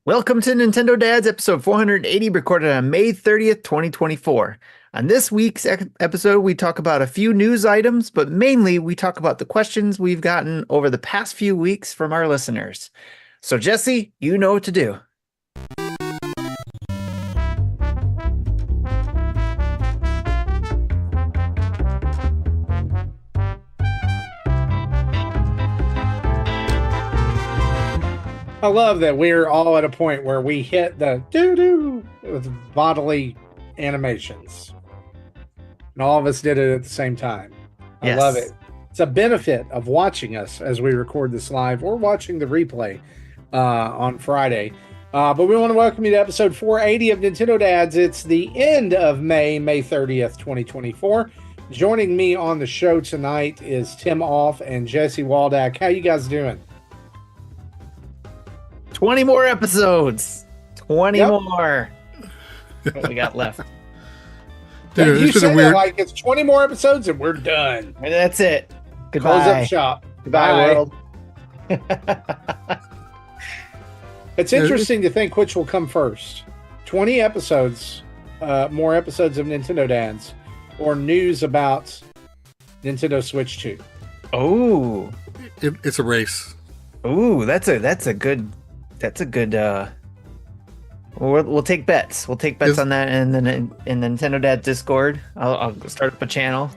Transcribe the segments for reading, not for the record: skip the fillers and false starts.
Welcome to Nintendo Dads episode 480, recorded on May 30th, 2024. On this week's episode, we talk about a few news items, but mainly we talk about the questions we've gotten over the past few weeks from our listeners. So, Jesse, you know what to do. I love that we're all at a point where we hit the doo-doo with bodily animations. And all of us did it at the same time. I love it. It's a benefit of watching us as we record this live or watching the replay on Friday. But we want to welcome you to episode 480 of Nintendo Dads. It's the end of May 30th, 2024. Joining me on the show tonight is Tim Off and Jesse Waldak. How you guys doing? 20 more episodes. 20 more. What we got left? Dude, you said that like it's 20 more episodes and we're done. And that's it. Goodbye. Close up shop. Goodbye, world. It's interesting to think which will come first. 20 episodes, more episodes of Nintendo Dads, or news about Nintendo Switch 2. Oh. It's a race. Ooh, that's a good we'll take bets. We'll take bets on that in the Nintendo Dad Discord. I'll start up a channel.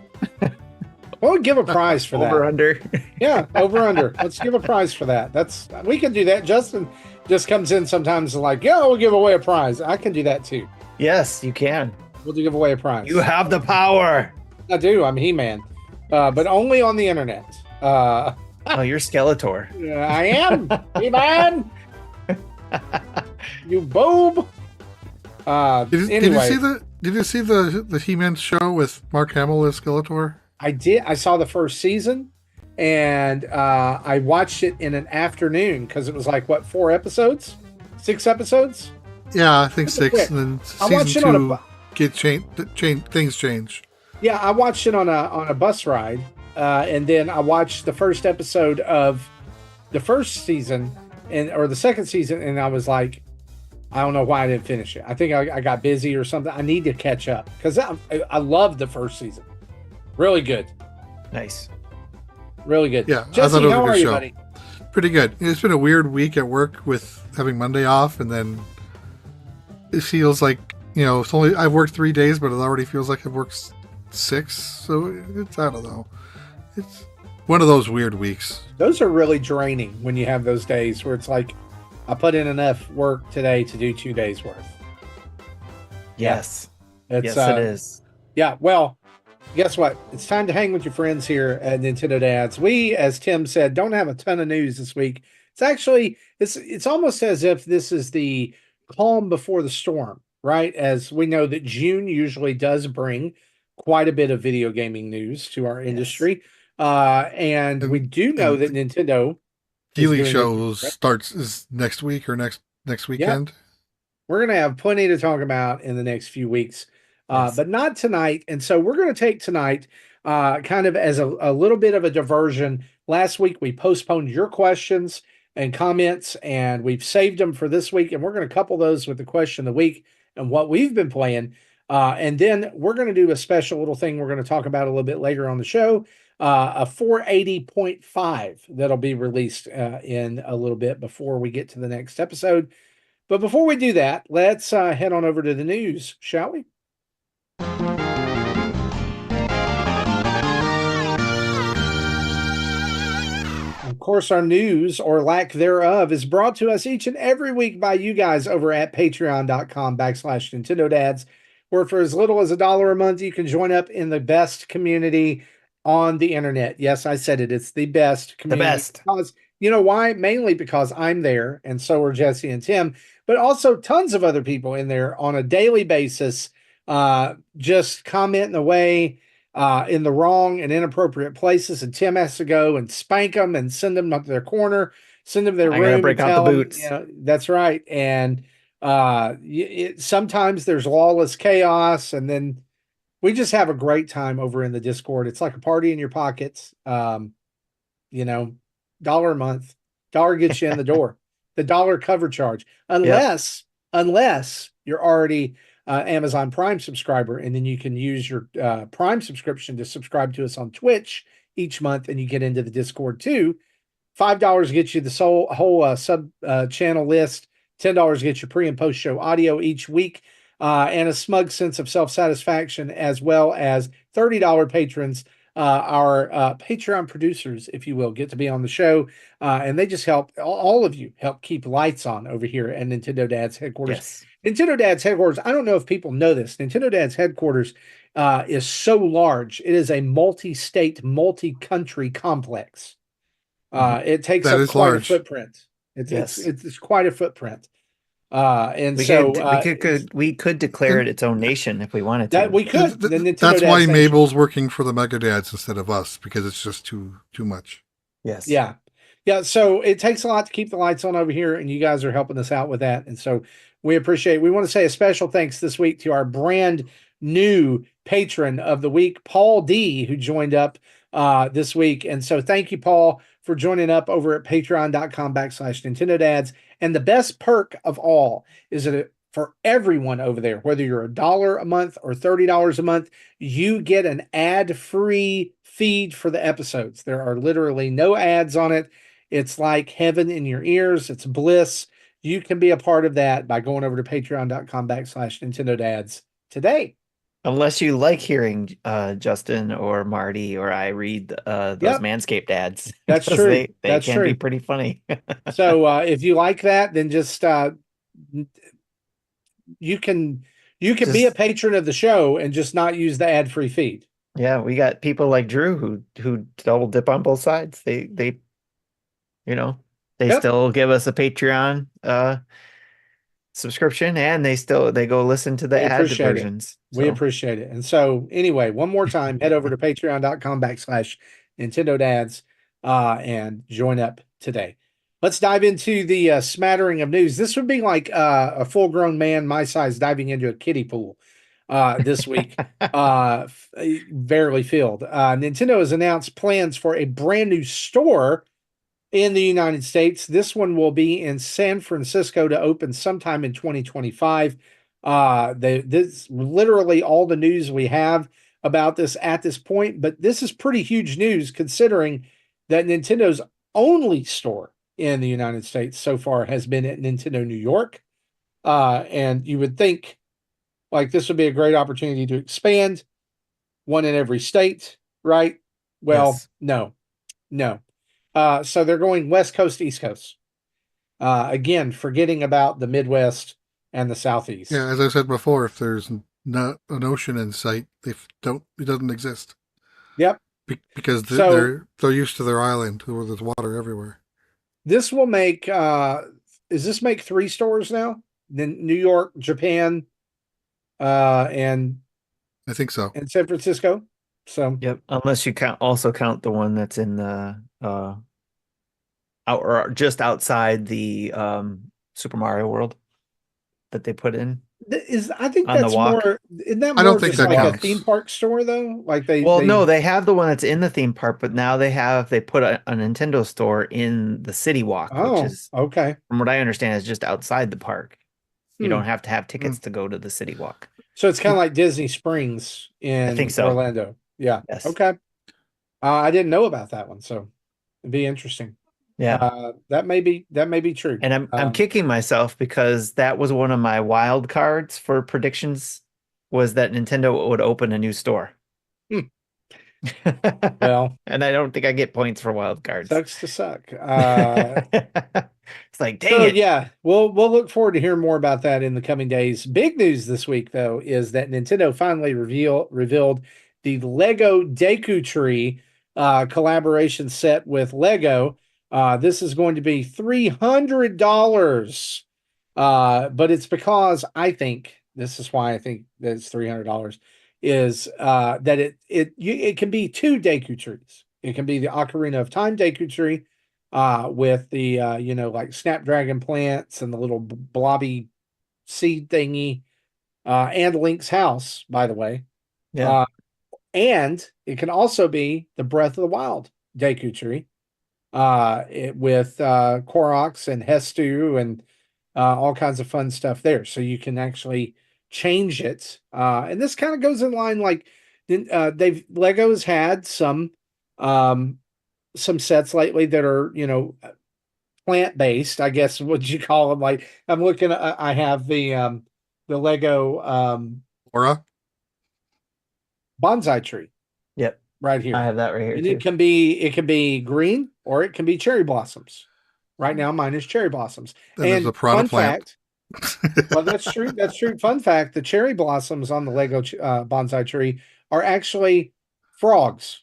We'll give a prize for that. Over under. Yeah, over under. Let's give a prize for that. We can do that. Justin just comes in sometimes like, yeah, we'll give away a prize. I can do that too. Yes, you can. We'll give away a prize. You have the power. I do. I'm He-Man. But only on the internet. Oh, you're Skeletor. I am. He-Man. You boob. Did you see the He-Man show with Mark Hamill as Skeletor? I did. I saw the first season, and I watched it in an afternoon because it was like what, 4 episodes, 6 episodes? Yeah, I think 6. And then season 2 things change. Yeah, I watched it on a bus ride, and then I watched the first episode of the first season. Or the second season, and I was like, I don't know why I didn't finish it. I think I got busy or something. I need to catch up because I loved the first season. Really good. Nice. Really good. Yeah, Jesse, I thought it was how a good are you, show. buddy? Pretty good. It's been a weird week at work with having Monday off, and then it feels like, it's only I've worked 3 days, but it already feels like I've worked 6. So it's, I don't know. It's one of those weird weeks. Those are really draining when you have those days where it's like, I put in enough work today to do 2 days worth. Yes. It is. Yeah, well, guess what? It's time to hang with your friends here at Nintendo Dads. We, as Tim said, don't have a ton of news this week. It's actually, it's almost as if this is the calm before the storm, right? As we know that June usually does bring quite a bit of video gaming news to our industry. Yes. And we do know that Nintendo Healy shows starts next week or next weekend. Yeah. We're going to have plenty to talk about in the next few weeks, but not tonight. And so we're going to take tonight kind of as a little bit of a diversion. Last week, we postponed your questions and comments, and we've saved them for this week. And we're going to couple those with the question of the week and what we've been playing. And then we're going to do a special little thing we're going to talk about a little bit later on the show. A 480.5 that'll be released in a little bit before we get to the next episode. But before we do that, let's head on over to the news, shall we? Of course, our news, or lack thereof, is brought to us each and every week by you guys over at patreon.com/Nintendo Dads, where for as little as $1 a month, you can join up in the best community on the internet. Yes, I said it. It's the best community. The best. Because, you know why? Mainly because I'm there, and so are Jesse and Tim, but also tons of other people in there on a daily basis, just commenting away in the wrong and inappropriate places, and Tim has to go and spank them and send them up to their corner, send them to their room. I'm gonna break out the boots. That's right. And sometimes there's lawless chaos, and then we just have a great time over in the Discord. It's like a party in your pockets. $1 a month. $1 gets you in the door. the dollar cover charge, unless you're already Amazon Prime subscriber, and then you can use your Prime subscription to subscribe to us on Twitch each month, and you get into the Discord too. $5 gets you the whole sub channel list. $10 gets you pre and post show audio each week, and a smug sense of self-satisfaction, as well as $30 patrons. Our Patreon producers, if you will, get to be on the show, and they just help all of you help keep lights on over here at Nintendo Dad's headquarters. Yes. Nintendo Dad's headquarters, I don't know if people know this. Nintendo Dad's headquarters is so large. It is a multi-state, multi-country complex. It takes That up is quite large. a footprint. It's quite a footprint. And we could declare it its own nation if we wanted to. That we could. That's why Mabel's working for the Mega Dads instead of us, because it's just too much. Yes. Yeah. So it takes a lot to keep the lights on over here, and you guys are helping us out with that. And so we appreciate. We want to say a special thanks this week to our brand new patron of the week, Paul D, who joined up this week. And so thank you, Paul, for joining up over at patreon.com/Nintendo Dads. And the best perk of all is that for everyone over there, whether you're $1 a month or $30 a month, you get an ad-free feed for the episodes. There are literally no ads on it. It's like heaven in your ears. It's bliss. You can be a part of that by going over to patreon.com/Nintendo Dads today. Unless you like hearing Justin or Marty or I read those Manscaped ads. That's true. They can be pretty funny. So if you like that, then just you can be a patron of the show and just not use the ad-free feed. Yeah, we got people like Drew who double dip on both sides. They still give us a Patreon subscription, and they go listen to the ad versions. We appreciate it. And so anyway, one more time, head over to patreon.com/Nintendo Dads and join up today. Let's dive into the smattering of news. This would be like a full-grown man my size diving into a kiddie pool this week, barely filled. Nintendo has announced plans for a brand new store in the United States. This one will be in San Francisco to open sometime in 2025. This literally all the news we have about this at this point, but this is pretty huge news considering that Nintendo's only store in the United States so far has been at Nintendo New York. And you would think like this would be a great opportunity to expand, one in every state, right? Well, yes. No. So they're going West Coast, East Coast. Again, forgetting about the Midwest and the Southeast. Yeah, as I said before, if there's not an ocean in sight, it doesn't exist. Yep. Because they're used to their island where there's water everywhere. This will make does this make 3 stores now? Then New York, Japan, and I think so. And San Francisco. So yep, unless you also count the one that's in the or just outside the Super Mario World that they put in. I think that's more. Isn't that more I don't think that like counts. a theme park store though? Like no, they have the one that's in the theme park, but now they put a Nintendo store in the City Walk, which is okay. From what I understand, is just outside the park. You don't have to have tickets to go to the City Walk. So it's kind of like Disney Springs in I think so. Orlando. Yeah. Yes. Okay. I didn't know about that one, so it'd be interesting. Yeah. That may be true. And I'm kicking myself because that was one of my wild cards for predictions, was that Nintendo would open a new store. Well, and I don't think I get points for wild cards. Sucks to suck. It's like, dang it. Yeah, we'll look forward to hearing more about that in the coming days. Big news this week, though, is that Nintendo finally revealed the Lego Deku Tree collaboration set with Lego. This is going to be $300. But it's because this is why I think that it's $300 is that it can be 2 Deku trees. It can be the Ocarina of Time Deku Tree with the like Snapdragon plants and the little blobby seed thingy, and Link's house, by the way. Yeah. And it can also be the Breath of the Wild Deku Tree. with Koroks and Hestu and all kinds of fun stuff there. So you can actually change it. And this kind of goes in line like Lego's had some sets lately that are, plant-based, I guess what you call them. Like I'm looking at, I have the Lego Aura. bonsai tree Yep. right here. I have that right here And too. it can be green or it can be cherry blossoms. Right now mine is cherry blossoms. Then there's And a piranha fun plant. fact, well, that's true. That's true. Fun fact: the cherry blossoms on the Lego bonsai tree are actually frogs.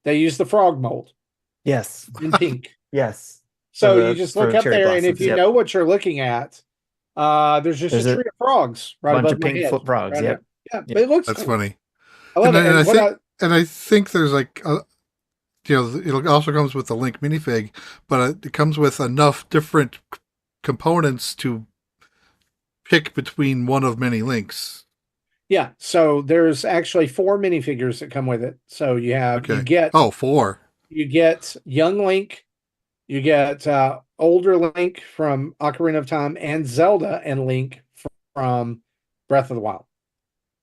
They use the frog mold Yes. in pink. Yes. So you just look up cherry there, and if blossoms, you yep. know what you're looking at, there's just There's a a tree of frogs right bunch above of my pink head. frogs. Right Yep. Yeah, Yep. but it looks That's cool. funny. I love it. And I think there's like, it also comes with the Link minifig, but it comes with enough different components to pick between one of many Links. Yeah, so there's actually 4 minifigures that come with it. So you get 4. you get young Link, you get older Link from Ocarina of Time, and Zelda and Link from Breath of the Wild.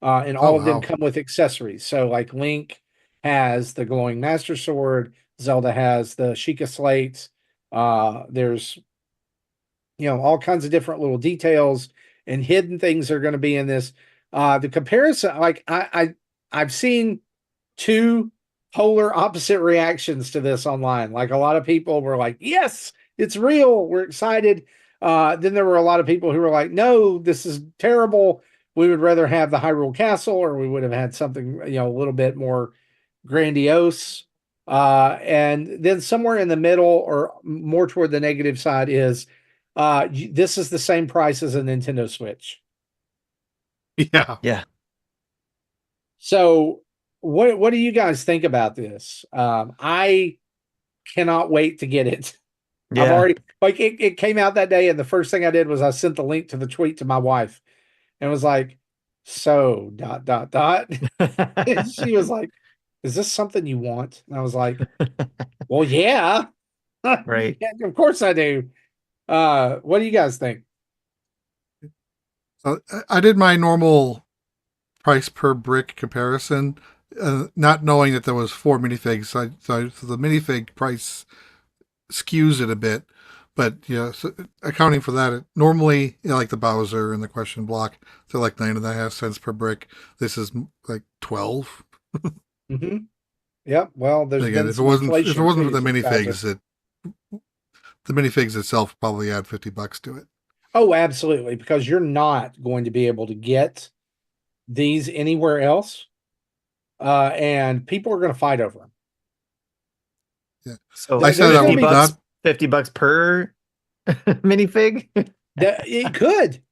And all of them come with accessories. So like Link has the glowing Master Sword, Zelda has the Sheikah Slates. There's all kinds of different little details and hidden things are going to be in this. The comparison, like I've seen 2 polar opposite reactions to this online. Like a lot of people were like, yes, it's real, we're excited. Then there were a lot of people who were like, no, this is terrible. We would rather have the Hyrule Castle, or we would have had something, a little bit more grandiose. And then somewhere in the middle or more toward the negative side is this is the same price as a Nintendo Switch. Yeah. Yeah. So what do you guys think about this? I cannot wait to get it. Yeah. I've already it came out that day, and the first thing I did was I sent the link to the tweet to my wife and was like, so ... And she was like, is this something you want? And I was like, well, yeah. Right. Yeah, of course I do. What do you guys think? So I did my normal price per brick comparison, not knowing that there was 4 minifigs. So the minifig price skews it a bit, but so accounting for that, normally like the Bowser and the question block, they're like 9.5 cents per brick. This is like 12. Mm-hmm. Yep. Well, there's again, been if it wasn't for the minifigs, the minifigs itself probably add $50 to it. Oh, absolutely, because you're not going to be able to get these anywhere else, and people are going to fight over them. Yeah. So I said I would not. $50 per minifig. It could,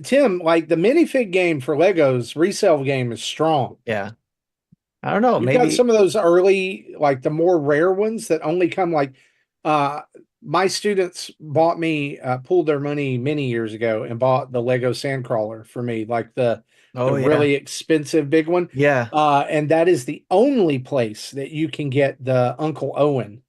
Tim. Like the minifig game for Legos resale game is strong. Yeah. I don't know. You've maybe got some of those early, like the more rare ones that only come like. My students bought me, pooled their money many years ago and bought the Lego Sandcrawler for me, like the really expensive big one. Yeah. And that is the only place that you can get the Uncle Owen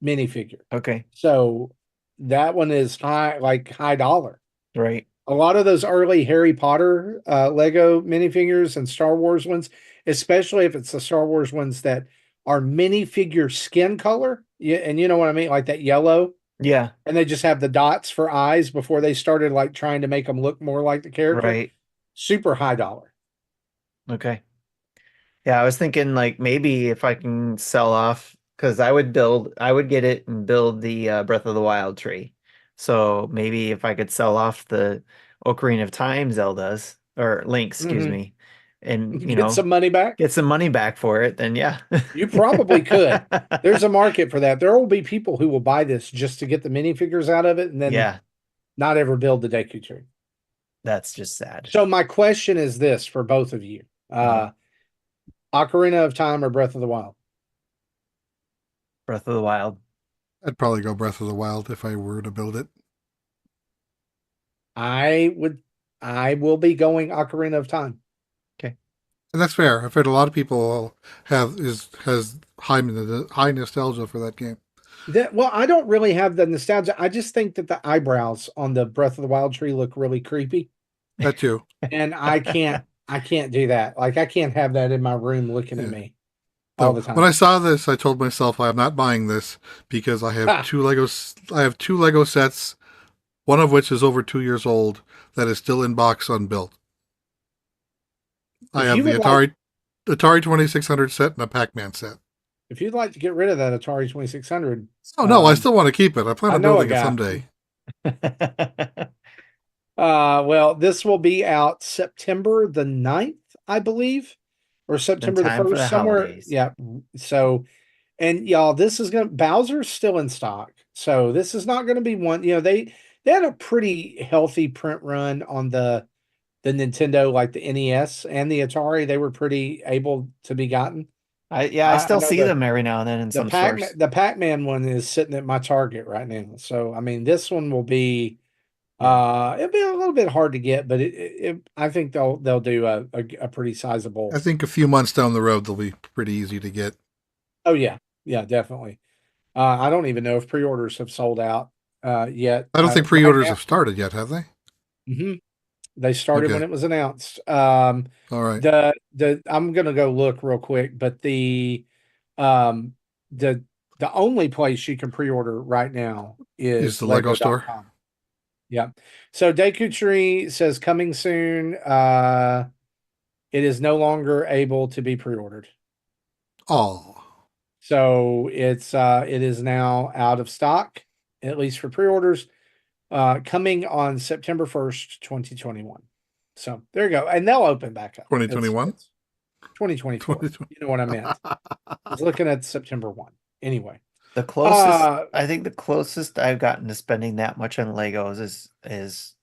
minifigure. Okay. So that one is high dollar. Right. A lot of those early Harry Potter Lego minifigures and Star Wars ones, especially if it's the Star Wars ones that are minifigure skin color. Yeah, and you know what I mean? Like that yellow. Yeah. And they just have the dots for eyes before they started like trying to make them look more like the character. Right. Super high dollar. Okay. Yeah, I was thinking like maybe if I can sell off, because I would get it and build the Breath of the Wild tree. So maybe if I could sell off the Ocarina of Time Zeldas or Link, excuse me, and get some money back. Get some money back for it, then yeah. You probably could. There's a market for that. There will be people who will buy this just to get the minifigures out of it and then not ever build the Deku Tree. That's just sad. So my question is this for both of you. Ocarina of Time or Breath of the Wild? Breath of the Wild. I'd probably go Breath of the Wild if I were to build it. I will be going Ocarina of Time. Okay. And that's fair. I've heard a lot of people has high nostalgia for that game. Well, I don't really have the nostalgia. I just think that the eyebrows on the Breath of the Wild tree look really creepy, That too. and I can't do that. Like I can't have that in my room looking at Yeah. me all So the when time. I saw this, I told myself I am not buying this because I have Ah, two Legos. I have two Lego sets, one of which is over 2 years old, that is still in box unbuilt. I if have you the would like, Atari 2600 set and a Pac-Man set. if you'd like to get rid of that Atari 2600, Oh no, I still want to keep it. I plan I on know a building it guy. someday. Well, this will be out September the 9th, I believe, or In September the time for the 1st, somewhere. holidays. Yeah. So, and y'all, this is Bowser's still in stock. So this is not gonna be one, they had a pretty healthy print run on the Nintendo, like the NES and the Atari. They were pretty able to be gotten. I I still know see them every now and then in the some stores. Pac-Man one is sitting at my Target right now. So I mean, this one will be Yeah. it'll be a little bit hard to get, but I think they'll do a pretty I sizable. think a few months down the road they'll be pretty easy to get. Oh yeah, yeah, definitely. I don't even know if pre-orders have sold out yet. I don't think Right pre-orders now, have started yet, have they? they started when Okay. it was announced. All right. The I'm gonna go look real quick, but um the the only place you can pre-order right now Is is the Lego store? lego.com. Yeah. So Deku Tree says coming soon. It is no longer able to be pre-ordered. Oh, So it is now out of stock, at least for pre-orders, coming on September 1st, 2021. So there you go. And they'll open back up. 2021? It's 2024. 2020. You know what I meant. I was looking at September 1. Anyway. The closest I think the closest I've gotten to spending that much on Legos is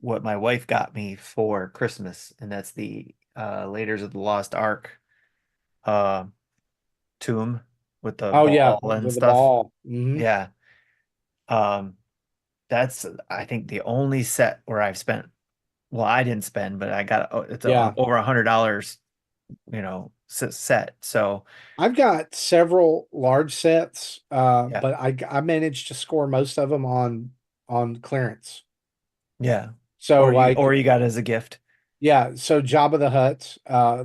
what my wife got me for Christmas, and that's the Raiders of the Lost Ark uh tomb with the Oh yeah, ball and with the stuff. ball. Hmm. Yeah. Um that's I think the only set where I've spent, well, I didn't spend, but I got it's Yeah. over $100, set. So I've got several large sets, yeah. but I managed to score most of them on clearance. Yeah. So like Or you got it as a gift. yeah, so Jabba the Hutt,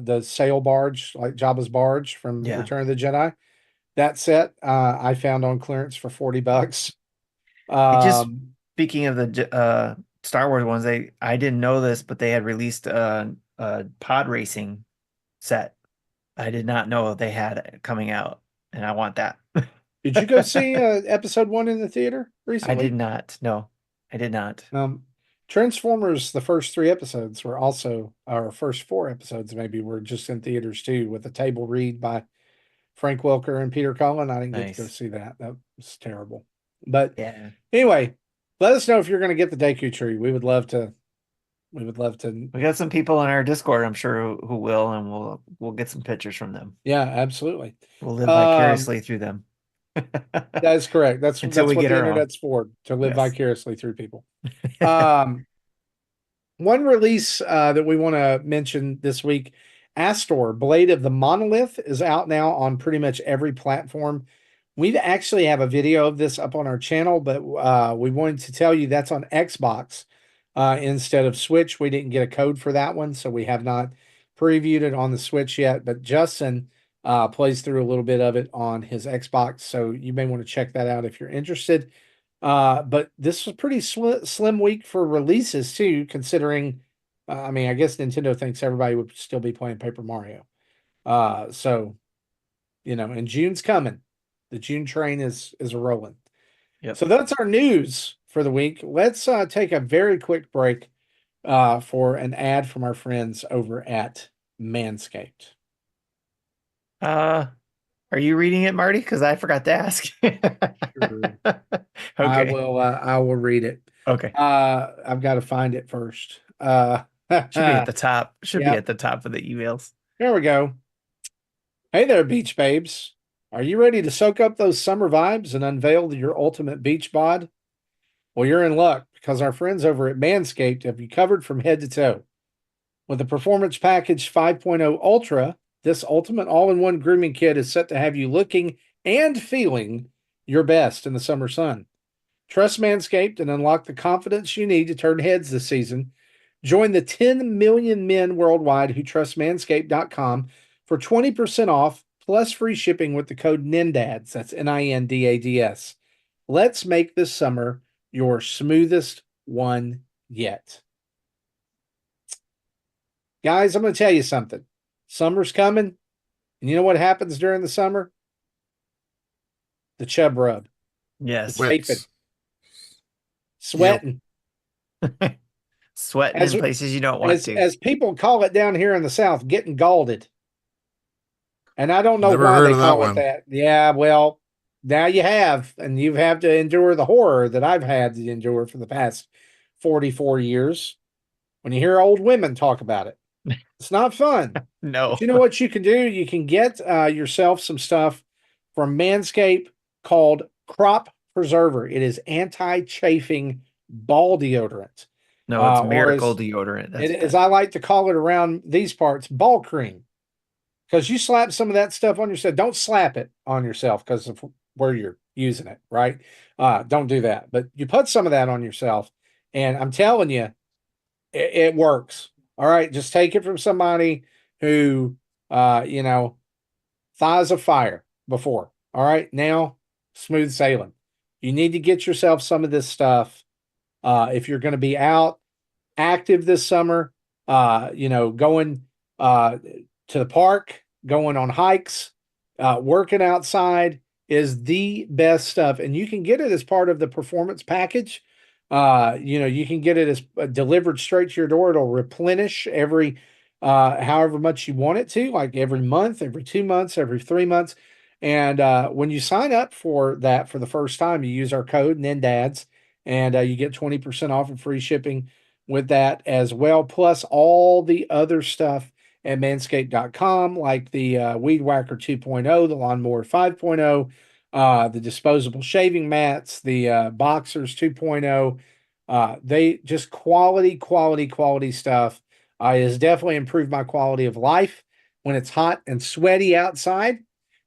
the sail barge, like Jabba's barge from Yeah. Return of the Jedi, that set I found on clearance for $40. It just Um, Speaking of the Star Wars ones, I didn't know this, but they had released a pod racing set. I did not know they had it coming out, and I want that. did you go see episode 1 in the theater I did recently? not. No, I did not. Transformers, the first 3 episodes were also, or first 4 episodes maybe, were just in theaters too, with a table read by Frank Welker and Peter Cullen. I didn't get to go Nice. see that. That was terrible. But Yeah. anyway, let us know if you're going to get the Deku Tree. We would love to. We would love to. We got some people in our Discord, I'm sure, who will, and we'll get some pictures from them. Yeah, absolutely. We'll live vicariously through them. That is correct. That's Until we what get the our own. internet's for, to live Yes. vicariously through people. One release that we want to mention this week, Astor, Blade of the Monolith, is out now on pretty much every platform. We actually have a video of this up on our channel, but we wanted to tell you that's on Xbox instead of Switch. We didn't get a code for that one, so we have not previewed it on the Switch yet. But Justin plays through a little bit of it on his Xbox, so you may want to check that out if you're interested. But this was pretty slim week for releases too, considering, I mean, I guess Nintendo thinks everybody would still be playing Paper Mario. So, and June's coming. The June train is rolling. Yep. So that's our news for the week. Let's take a very quick break for an ad from our friends over at Manscaped. Are you reading it, Marty? Because I forgot to ask. Sure. Okay. I will read it. Okay. I've got to find it first. Should be at the top. Should be Yep. at the top of the emails. There we go. Hey there, beach babes. Are you ready to soak up those summer vibes and unveil your ultimate beach bod? Well, you're in luck because our friends over at Manscaped have you covered from head to toe. With the Performance Package 5.0 Ultra, this ultimate all-in-one grooming kit is set to have you looking and feeling your best in the summer sun. Trust Manscaped and unlock the confidence you need to turn heads this season. Join the 10 million men worldwide who trust manscaped.com for 20% off plus free shipping with the code NINDADS. That's NINDADS. Let's make this summer your smoothest one yet. Guys, I'm going to tell you something. Summer's coming. And you know what happens during the summer? The chub rub. Yes. Sweating. Sweating in places you don't want to. As people call it down here in the South, getting galded. And I don't know Never why heard they of that call it one. that. Yeah, well, now you have, and you have to endure the horror that I've had to endure for the past 44 years. When you hear old women talk about it, it's not fun. No. But you know what you can do? You can get yourself some stuff from Manscaped called Crop Preserver. It is anti-chafing ball deodorant. No, it's miracle deodorant. As I like to call it around these parts, ball cream. Because you slap some of that stuff on yourself. Don't slap it on yourself because of where you're using it, right? Don't do that. But you put some of that on yourself, and I'm telling you, it works. All right, just take it from somebody who, thighs of fire before. All right, now smooth sailing. You need to get yourself some of this stuff if you're going to be out active this summer. Going to the park, going on hikes, working outside is the best stuff, and you can get it as part of the performance package. You can get it as delivered straight to your door. It'll replenish every however much you want it to, like every month, every 2 months, every 3 months. And when you sign up for that for the first time, you use our code NINDADS, and you get 20% off and free shipping with that as well, plus all the other stuff at manscaped.com, like the Weed Whacker 2.0, the Lawnmower 5.0, the disposable shaving mats, the Boxers 2.0. They just quality stuff. It has definitely improved my quality of life when it's hot and sweaty outside.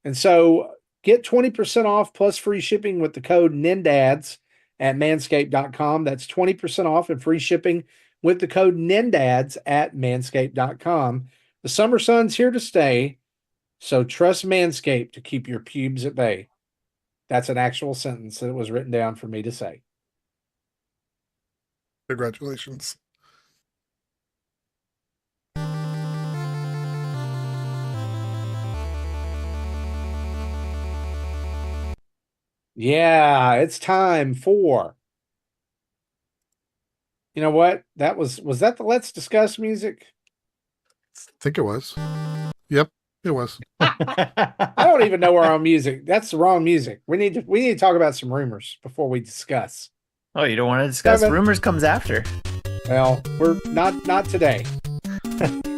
And so get 20% off plus free shipping with the code NINDADS at manscaped.com. That's 20% off and free shipping with the code NINDADS at manscaped.com. The summer sun's here to stay, so trust Manscaped to keep your pubes at bay. That's an actual sentence that was written down for me to say. Congratulations. Yeah, it's time for. You know what? Was that the Let's Discuss music? I think it was. Yep, it was. I don't even know our own music. That's the wrong music. We need to talk about some rumors before we discuss. Oh, you don't want to discuss? Rumors comes after. Well, we're not today.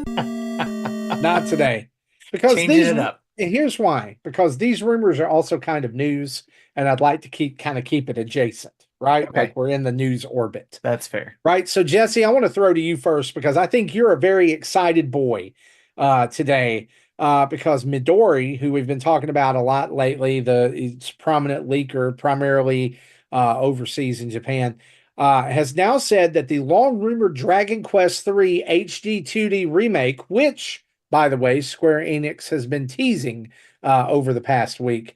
Not today. Because changing it up. Here's why. Because these rumors are also kind of news, and I'd like to keep it adjacent, right? Okay. Like we're in the news orbit. That's fair. Right. So Jesse, I want to throw to you first because I think you're a very excited boy today. Because Midori, who we've been talking about a lot lately, he's prominent leaker, primarily overseas in Japan, has now said that the long-rumored Dragon Quest III HD 2D remake, which, by the way, Square Enix has been teasing over the past week,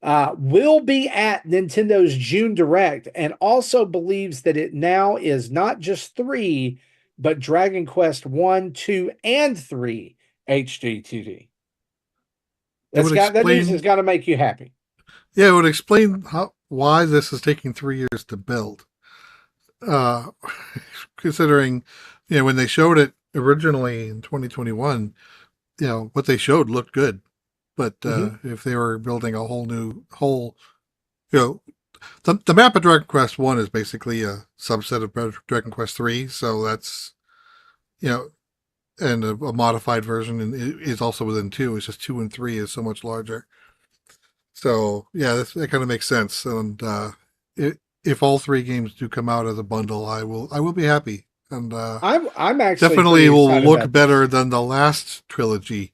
will be at Nintendo's June Direct, and also believes that it now is not just 3, but Dragon Quest 1, 2, and 3 HD 2D. That news has got to make you happy. Yeah, it would explain why this is taking 3 years to build. Considering, when they showed it originally in 2021, what they showed looked good. But if they were building a whole the map of Dragon Quest 1 is basically a subset of Dragon Quest 3, so that's, and a modified version is also within 2. It's just 2 and 3 is so much larger. So yeah, that kind of makes sense. And if all 3 games do come out as a bundle, I will be happy. and I'm actually definitely pretty will excited look about better this. than the last trilogy.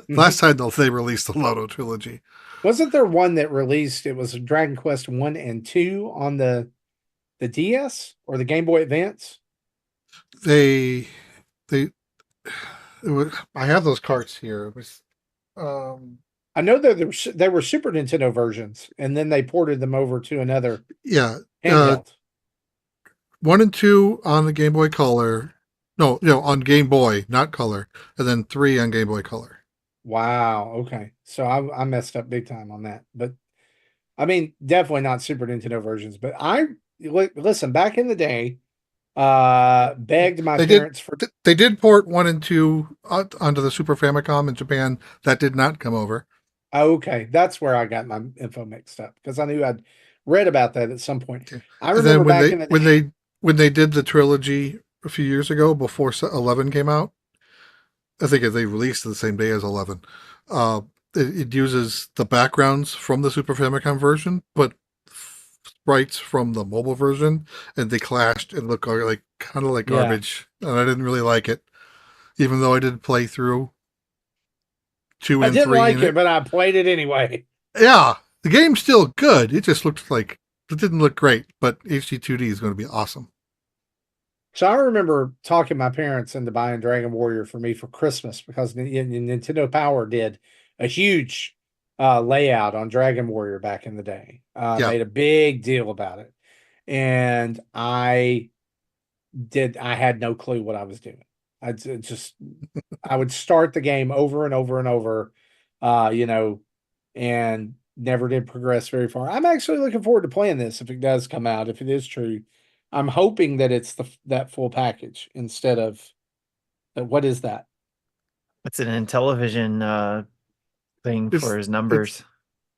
Mhm. Last time they released the Loto trilogy. Wasn't there one that released? It was Dragon Quest 1 and 2 on the DS or the Game Boy Advance. They they I have those carts here. It was, um, I know that there were Super Nintendo versions, and then they ported them over to another yeah, handheld. 1 and 2 on the Game Boy Color. No, on Game Boy, not Color, and then 3 on Game Boy Color. Wow. Okay. So I messed up big time on that. But I mean, definitely not Super Nintendo versions. But listen, back in the day, begged my They did parents for. they did port 1 and 2 onto the Super Famicom in Japan. That did not come over. Okay, that's where I got my info mixed up because I knew I'd read about that at some point. Okay. I And then remember back in the day. when they did the trilogy a few years ago before 11 came out, I think they released it the same day as 11. Uh, it uses the backgrounds from the Super Famicom version, but sprites from the mobile version, and they clashed and looked like kind of like Yeah, garbage, and I didn't really like it, even though I did play through two I and didn't three, like and it, but I played it anyway. yeah, the game's still good. It just looked like it didn't look great, but HD2D is going to be awesome. So I remember talking my parents into buying Dragon Warrior for me for Christmas because Nintendo Power did a huge layout on Dragon Warrior back in the day. Yeah, Made a big deal about it, and I had no clue what I was doing. Just I would start the game over and over and over, uh, you know, and never did progress very far. I'm actually looking forward to playing this if it does come out, if it is true. I'm hoping that it's that full package instead of what is that? It's an Intellivision thing it's for his it's numbers.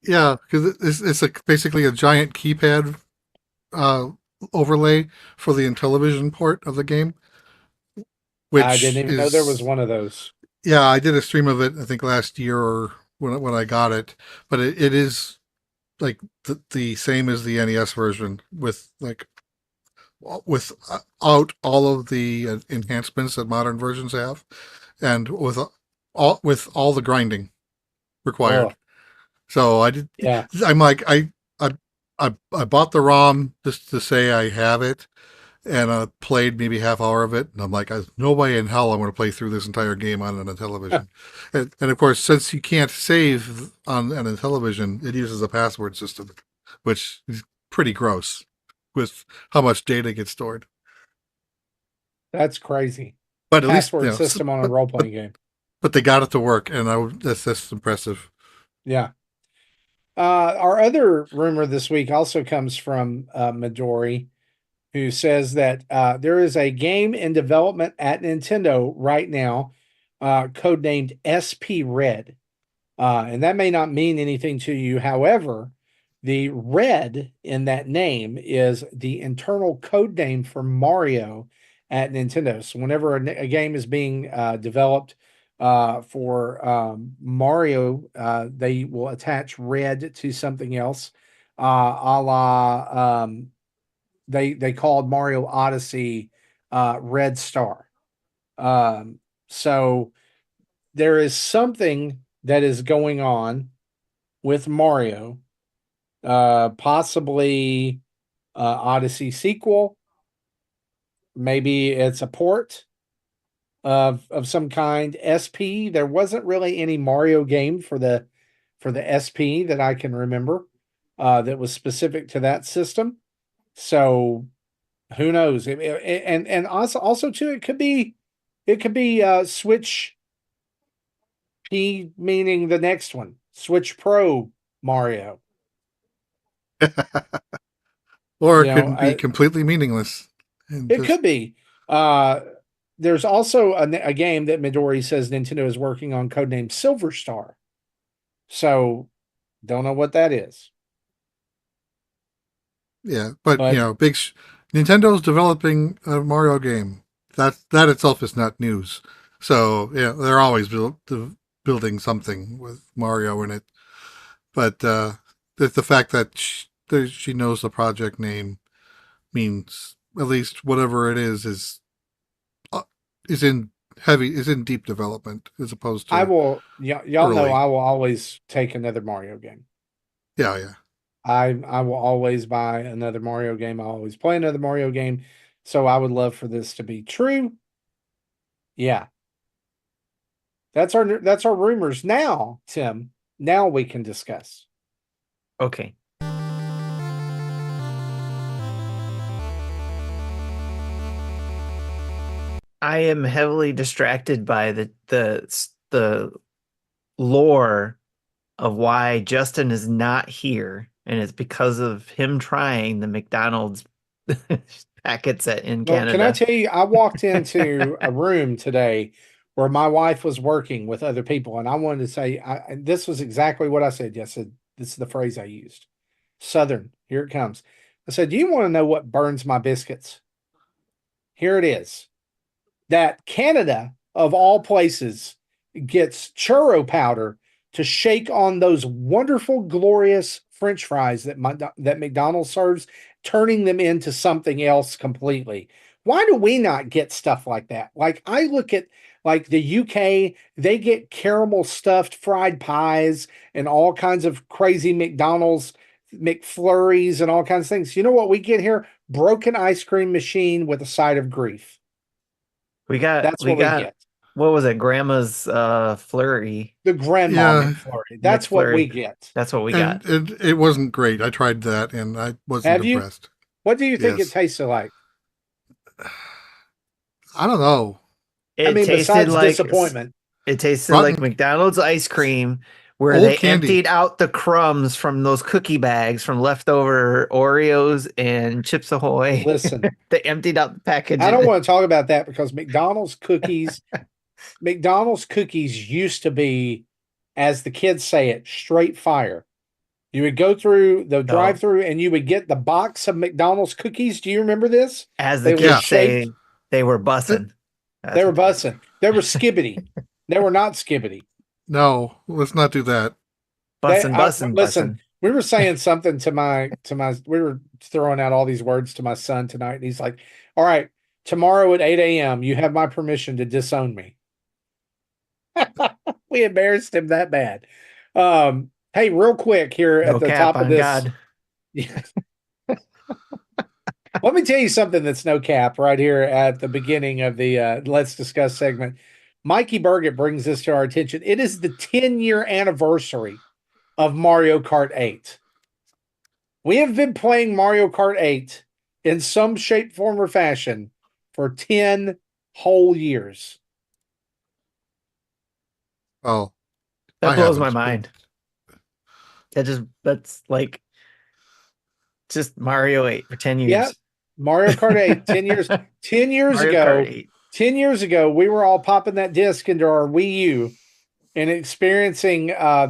yeah, because it's like basically a giant keypad uh, overlay for the Intellivision port of the game, I didn't which even know there was is one of those. yeah, I did a stream of it I think last year or when I got it, but it is like the same as the NES version with like without all of the enhancements that modern versions have, and with all the grinding Oh, required. So I did. yeah. I'm like I bought the ROM just to say I have it, and I played maybe half hour of it, and I'm like, no way in hell I'm going to play through this entire game on a television. And of course, since you can't save on a television, it uses a password system, which is pretty gross with how much data gets stored. That's crazy. But at least Password system on a role playing game. but they got it to work, and that's impressive. Yeah. Our other rumor this week also comes from Midori, who says that there is a game in development at Nintendo right now, codenamed SP Red. And that may not mean anything to you. However, the red in that name is the internal code name for Mario at Nintendo. So whenever a game is being developed for Mario, they will attach red to something else, a la they called Mario Odyssey Red Star. So there is something that is going on with Mario, possibly Odyssey sequel. Maybe it's a port of some kind. SP. There wasn't really any Mario game for the SP that I can remember that was specific to that system. So who knows? And also too, it could be Switch P, meaning the next one, Switch Pro Mario. Or You it know, could be completely meaningless and it just could be. Uh, there's also a game that Midori says Nintendo is working on, codenamed Silver Star. So, don't know what that is. yeah. But But Nintendo's developing a Mario game. That itself is not news. So yeah, they're always building something with Mario in it. But the fact that she knows the project name means at least whatever it is is in deep development as opposed I to will. Y'all know early. I will always take another Mario game. Yeah. I will always buy another Mario game. I always play another Mario game. So I would love for this to be true. Yeah. That's our rumors. Now, Tim, now we can discuss. Okay. I am heavily distracted by the lore of why Justin is not here, and it's because of him trying the McDonald's packets in Well, can I Canada. tell you, I walked into a room today where my wife was working with other people, and I wanted to say, and this was exactly what I said. Yes, I said, this is the phrase I used. Southern, here it comes. I said, do you want to know what burns my biscuits? Here it is. That Canada, of all places, gets churro powder to shake on those wonderful, glorious French fries that McDonald's serves, turning them into something else completely. Why do we not get stuff like that? Like I look at like the UK, they get caramel stuffed fried pies and all kinds of crazy McDonald's McFlurries and all kinds of things. You know what we get here? Broken ice cream machine with a side of grief. We got That's we what we got get. what was it? Grandma's flurry The grandma Yeah, McFlurry. That's what we McFlurry. get. That's what we got. and it wasn't great. I tried that and I wasn't Have you? impressed. What do you think it Yes. tasted like? I don't know. I It mean, tasted besides like disappointment. it tasted like Rotten McDonald's ice cream where old they candy. emptied out the crumbs from those cookie bags from leftover Oreos and Chips Ahoy. Listen, They emptied out the package. I don't want to talk about that because McDonald's cookies used to be, as the kids say it, straight fire. You would go through the Oh, drive-through and you would get the box of McDonald's cookies. Do you remember this? as the They were kids shaped. say, they were Uh, bussing. They were bussing. They were Skibity. They were not Skibity. No, let's not do that. Bussing, bussing, Listen, bussing. we were saying something to my we were throwing out all these words to my son tonight, and he's like, all right, tomorrow at 8 a.m., you have my permission to disown me. We embarrassed him that bad. Hey, real quick here No at the cap top of on this. God. Let me tell you something that's no cap right here at the beginning of the Let's Discuss segment. Mikey Burgett brings this to our attention. It is the 10-year anniversary of Mario Kart 8. We have been playing Mario Kart 8 in some shape, form, or fashion for 10 whole years. Oh, That I blows my haven't, but- mind. That's like just Mario 8 for 10 years. Yep. Mario Kart 8, 10 years. 10 years Mario ago, Kart 8. 10 years ago, we were all popping that disc into our Wii U and experiencing Yeah,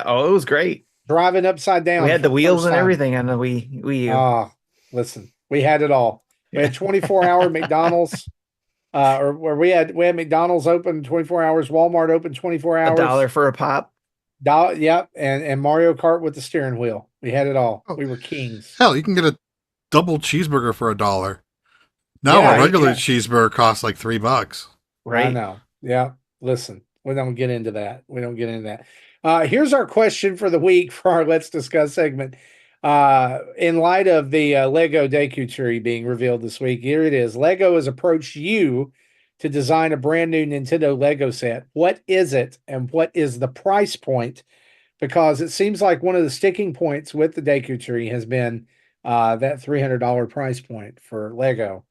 oh, it was great. driving upside down. We had for the wheels first and time. everything on the Wii U. Ah, listen, we had it all. We had 24-hour McDonald's, or where we had McDonald's open 24 hours, Walmart open 24 hours. $1 for a pop. Yep, and Mario Kart with the steering wheel. We had it all. Oh. We were kings. Hell, you can get a double cheeseburger for $1. Now Yeah, a regular yeah. cheeseburger costs like $3. Right. I know. Yeah. Listen, we don't get into that. Here's our question for the week for our Let's Discuss segment. In light of the Lego Deku Tree being revealed this week, here it is. Lego has approached you to design a brand new Nintendo Lego set. What is it, and what is the price point? Because it seems like one of the sticking points with the Deku Tree has been that $300 price point for Lego.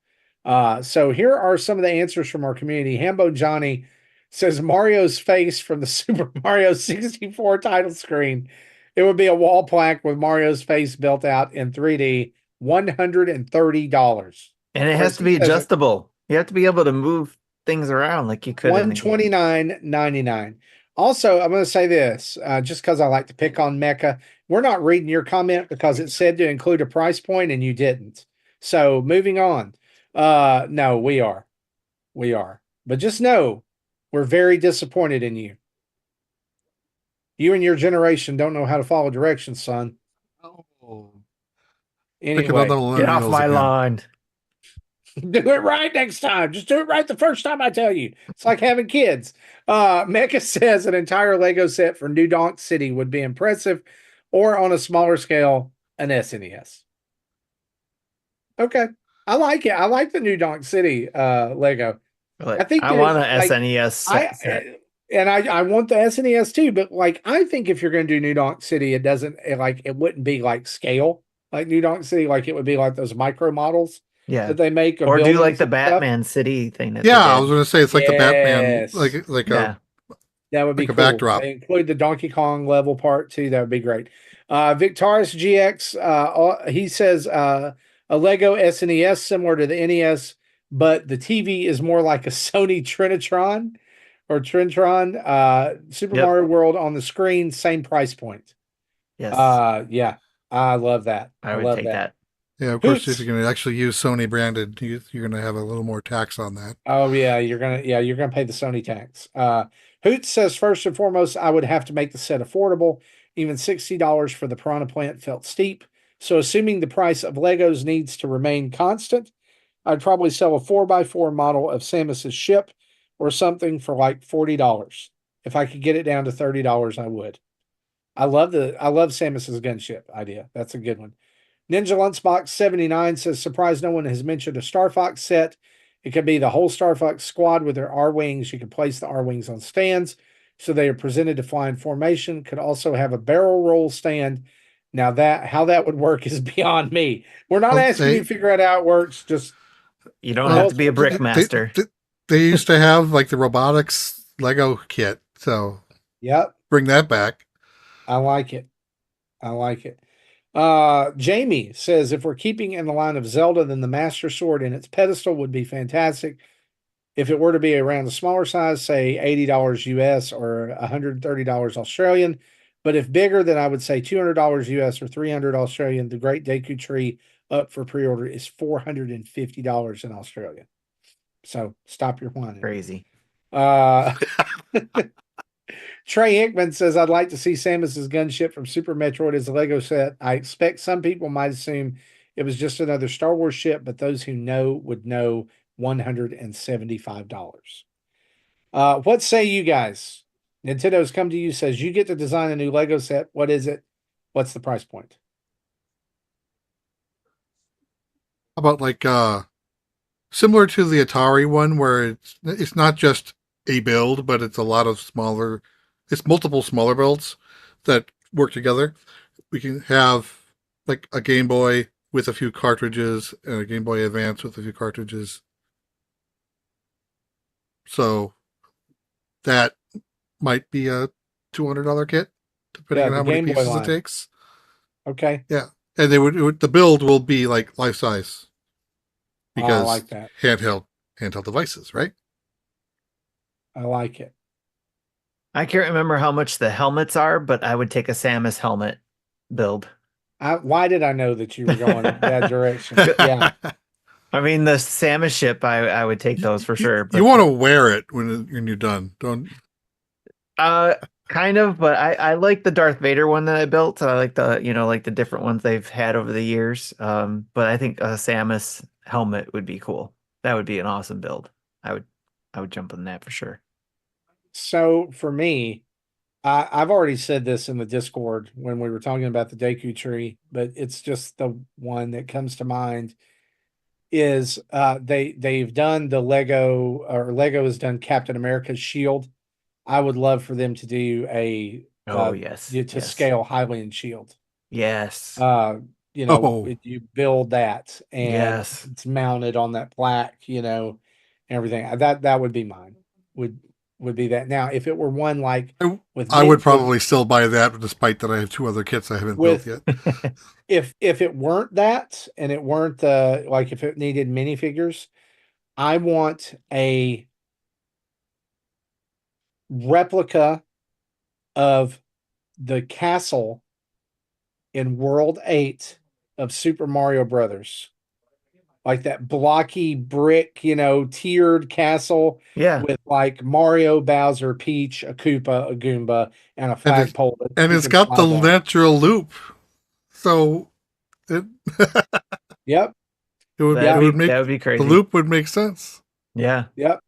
So here are some of the answers from our community. Hambo Johnny says Mario's face from the Super Mario 64 title screen. It would be a wall plaque with Mario's face built out in 3D, $130. And it has to be adjustable. You have to be able to move things around like you could in the game. $129.99. Also, I'm going to say this, just because I like to pick on Mecha. We're not reading your comment because it said to include a price point and you didn't. So moving on. No, we are. But just know we're very disappointed in you. You and your generation don't know how to follow directions, son. Oh. Anyway, Get off my lawn. Do it right next time. Just do it right the first time I tell you. It's like having kids. Mecca says an entire Lego set for New Donk City would be impressive, or on a smaller scale, an SNES. Okay. I like it. I like the New Donk City Lego. I think I want there's an like SNES set. I want the SNES too, but like I think if you're going to do New Donk City, it wouldn't be like scale like New Donk City, like it would be like those micro models Yeah. that they make of Or do like buildings the and stuff. Batman City thing that Yeah, they I did. was going to say it's like the Batman, Yes. Yeah. That would be like a cool. backdrop. They include the Donkey Kong level part too. That would be great. Victorious GX, he says a Lego SNES similar to the NES, but the TV is more like a Sony Trinitron or Trintron. Super Yep. Mario World on the screen, same price point. Yes. Yeah, I love that. I would take that. Yeah, of course, Hoots. if you're going to actually use Sony branded, you're going to have a little more tax on that. Oh yeah, you're gonna pay the Sony tax. Hoots says first and foremost, I would have to make the set affordable. Even $60 for the piranha plant felt steep. So assuming the price of Legos needs to remain constant, I'd probably sell a 4x4 model of Samus's ship or something for like $40. If I could get it down to $30, I would. I love Samus's gunship idea. That's a good one. Ninja Lunchbox 79 says, surprised no one has mentioned a Star Fox set. It could be the whole Star Fox squad with their R-Wings. You can place the R-Wings on stands so they are presented to fly in formation. Could also have a barrel roll stand. Now how that would work is beyond me. We're not asking you to figure out how it works. Just you don't have to be a brick master. They used to have like the robotics Lego kit, so yep, bring that back. I like it. Jamie says if we're keeping in the line of Zelda, then the Master Sword in its pedestal would be fantastic. If it were to be around a smaller size, say $80 US or $130 Australian, but if bigger, then I would say $200 US or $300 Australian. The Great Deku Tree up for pre-order is $450 in Australia. So stop your whining. Crazy. Trey Hickman says, I'd like to see Samus's gunship from Super Metroid as a Lego set. I expect some people might assume it was just another Star Wars ship, but those who know would know $175. What say you guys? Nintendo's come to you, says you get to design a new Lego set. What is it? What's the price point? How about like similar to the Atari one, where it's not just a build, but it's a lot of smaller. It's multiple smaller builds that work together. We can have like a Game Boy with a few cartridges and a Game Boy Advance with a few cartridges. So that might be a $200 kit, depending on how many pieces it takes. Okay. Yeah. And the build will be like life size. Because I like that. handheld devices, right? I like it. I can't remember how much the helmets are, but I would take a Samus helmet build. Why did I know that you were going that direction? Yeah. I mean, the Samus ship, I would take those for sure. But you want to wear it when you're done, don't? Kind of, but I like the Darth Vader one that I built. I like the different ones they've had over the years. But I think a Samus helmet would be cool. That would be an awesome build. I would jump on that for sure. So for me, I've already said this in the Discord when we were talking about the Deku Tree, but it's just the one that comes to mind. Is they've done the Lego has done Captain America's shield. I would love for them to do a scale Hylian shield. Yes. You build that and it's mounted on that plaque, everything. That would be mine. Would be that. Now, if it were one like I would probably still buy that, despite that I have two other kits I haven't built yet. If it weren't that, and it weren't if it needed minifigures, I want a replica of the castle in World 8 of Super Mario Brothers. Like that blocky brick, tiered castle. Yeah. With like Mario, Bowser, Peach, a Koopa, a Goomba, and a flagpole. And it's got the natural loop. So Yep. That it would that make would be the crazy. loop would make sense. Yeah. Yep.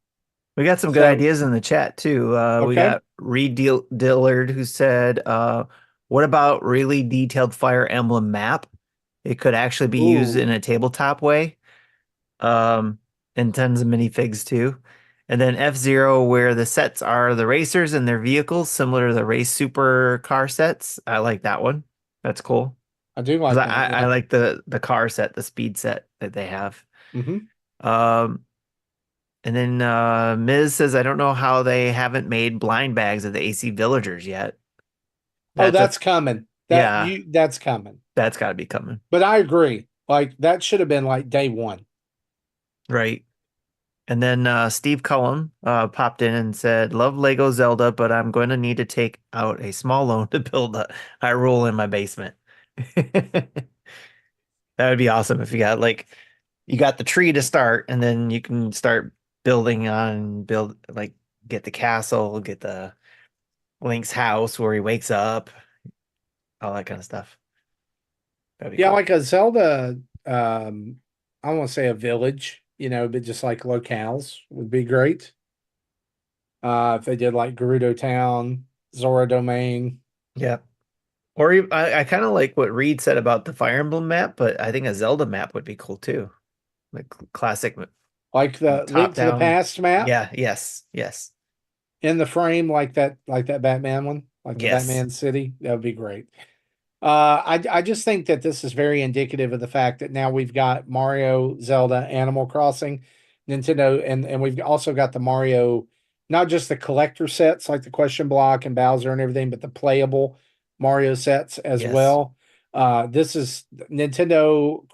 We got some good So, ideas in the chat too. We okay. got Reed Dillard who said, what about really detailed Fire Emblem map? It could actually be used in Ooh. a tabletop way. And tons of minifigs too. And then F-Zero, where the sets are the racers and their vehicles, similar to the race super car sets. I like that one. That's cool. I do 'Cause like I, that. I Yeah. like the car set, the speed set that they have. Hmm. Um, and then Miz says, I don't know how they haven't made blind bags of the AC villagers yet. Oh, That's a that's coming. Yeah, That's coming. that's got to be coming. But I agree. Like that should have been like day one. Right. And then Steve Cullum popped in and said, love Lego Zelda, but I'm going to need to take out a small loan to build a Hyrule in my basement. That would be awesome if you got the tree to start and then you can start build like get the castle, get the Link's house where he wakes up, all that kind of stuff. That'd be Yeah, cool. like a Zelda, I don't want to say a village, but just like locales would be great. If they did like Gerudo Town, Zora Domain. Yeah. I kind of like what Reed said about the Fire Emblem map, but I think a Zelda map would be cool too. Like classic Like the top Link to the down. Past map Yeah, yes. in the frame, like that Batman one, like the Yes. Batman City. That would be great. I just think that this is very indicative of the fact that now we've got Mario, Zelda, Animal Crossing, Nintendo, and we've also got the Mario, not just the collector sets like the Question Block and Bowser and everything, but the playable Mario sets as Yes. well. This is Nintendo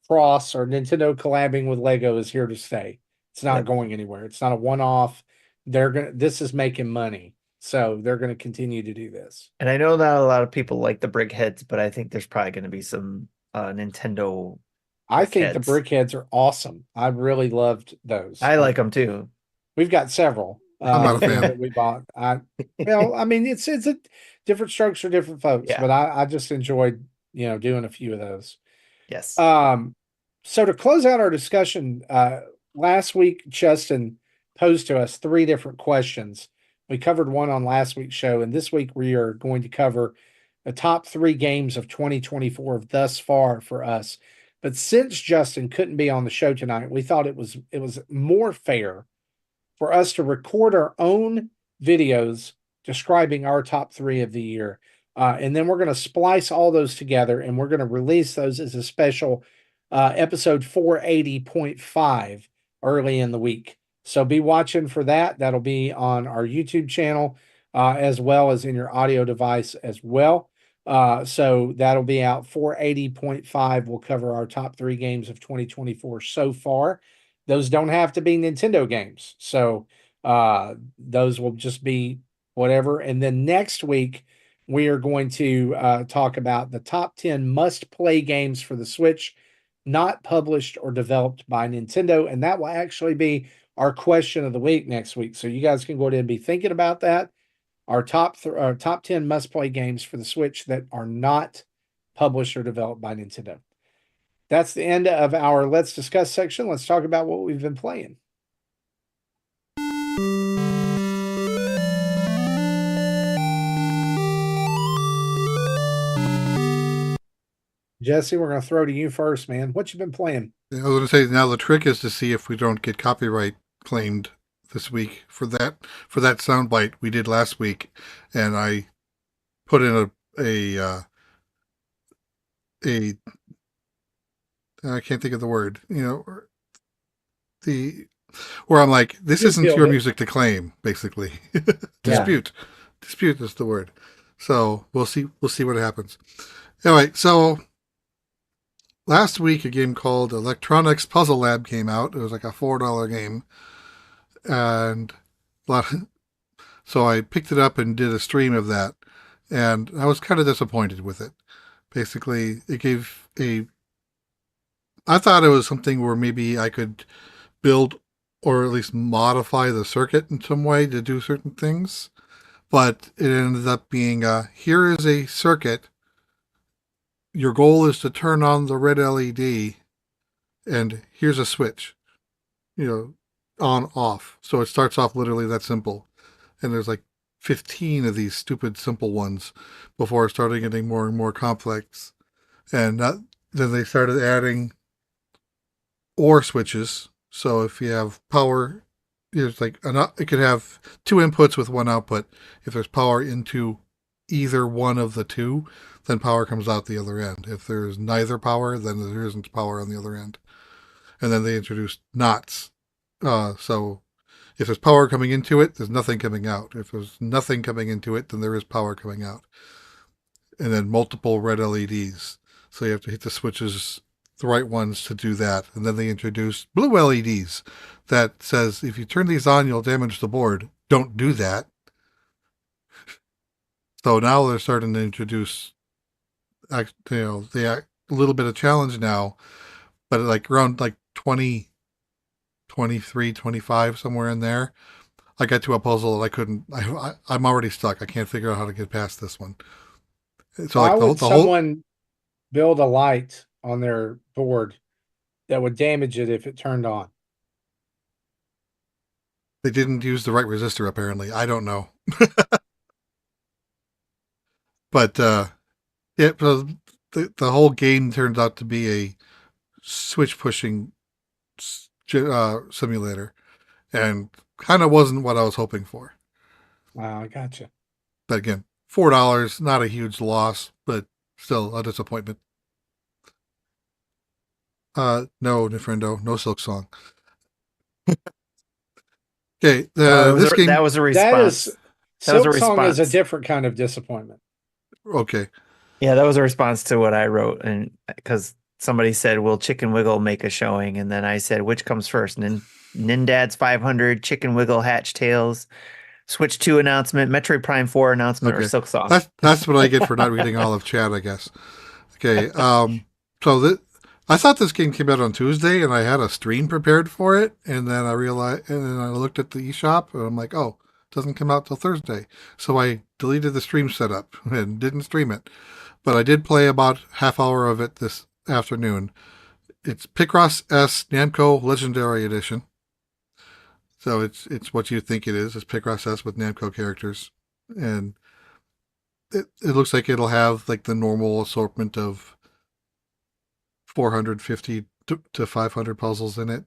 Cross or Nintendo collabing with Lego is here to stay. It's not Yep. going anywhere. It's not a one-off. This is making money. So they're gonna continue to do this. And I know not a lot of people like the brick heads, but I think there's probably going to be some Nintendo I brick think the heads. brickheads are awesome. I really loved those. I like them too. We've got several I'm not a fan. that we bought. I mean, it's a different strokes for different folks, Yeah. but I just enjoyed doing a few of those. Yes. So to close out our discussion, last week Justin posed to us 3 different questions. We covered one on last week's show, and this week we are going to cover the top 3 games of 2024 thus far for us. But since Justin couldn't be on the show tonight, we thought it was more fair for us to record our own videos describing our top 3 of the year. And then we're going to splice all those together and we're going to release those as a special episode 480.5 early in the week. So be watching for that. That'll be on our YouTube channel as well as in your audio device as well. So that'll be out 480.5. We'll cover our top 3 games of 2024 so far. Those don't have to be Nintendo games. So those will just be whatever. And then next week, we are going to talk about the top 10 must play games for the Switch, not published or developed by Nintendo. And that will actually be our question of the week next week. So you guys can go ahead and be thinking about that. Our top 10 must play games for the Switch that are not published or developed by Nintendo. That's the end of our Let's Discuss section. Let's talk about what we've been playing. Jesse, we're going to throw to you first, man. What you been playing? I was going to say now the trick is to see if we don't get copyright claimed this week for that soundbite we did last week, and I put in a I can't think of the word, where I'm like, this isn't your music to claim, basically. Dispute is the word. So we'll see what happens. Anyway, so last week a game called Electronics Puzzle Lab came out. It was like a $4 game, and so I picked it up and did a stream of that, and I was kind of disappointed with it. Basically, I thought it was something where maybe I could build or at least modify the circuit in some way to do certain things, but it ended up being here is a circuit. Your goal is to turn on the red LED, and here's a switch, on, off. So it starts off literally that simple. And there's like 15 of these stupid simple ones before it started getting more and more complex. And then they started adding OR switches. So if you have power, it's like it could have 2 inputs with 1 output. If there's power into either one of the 2, then power comes out the other end. If there's neither power, then there isn't power on the other end. And then they introduced knots. So if there's power coming into it, there's nothing coming out. If there's nothing coming into it, then there is power coming out. And then multiple red LEDs. So you have to hit the switches, the right ones to do that. And then they introduced blue LEDs that says if you turn these on, you'll damage the board. Don't do that. So now they're starting to introduce, a little bit of challenge now, but like around like 20, 23, 25, somewhere in there, I got to a puzzle that I couldn't. I'm already stuck. I can't figure out how to get past this one. So Why like would the whole someone build a light on their board that would damage it if it turned on? they didn't use the right resistor apparently. I don't know, but the whole game turns out to be a switch pushing simulator, and kind of wasn't what I was hoping for. Wow, I gotcha. But again, $4, not a huge loss, but still a disappointment. No, Nifrendo, no Silk Song. Okay, this game. That was a That response. is That was a Silk Song is a response. different kind of disappointment. Okay, Yeah, that was a response to what I wrote, and because somebody said, "Will Chicken Wiggle make a showing?" And then I said, "Which comes first, NINDADS 500, Chicken Wiggle, Hatch Tales, Switch 2 announcement, Metroid Prime 4 announcement, or okay, Silk Song?" that's what I get for not reading all of chat, I guess. Okay, so I thought this game came out on Tuesday, and I had a stream prepared for it, and then I realized, and then I looked at the eShop, and I'm like, oh, it doesn't come out till Thursday. So I deleted the stream setup and didn't stream it. But I did play about half hour of it this afternoon. It's PICROSS S NAMCO Legendary Edition. So it's what you think it is. It's Picross S with Namco characters. And it looks like it'll have like the normal assortment of 450 to 500 puzzles in it.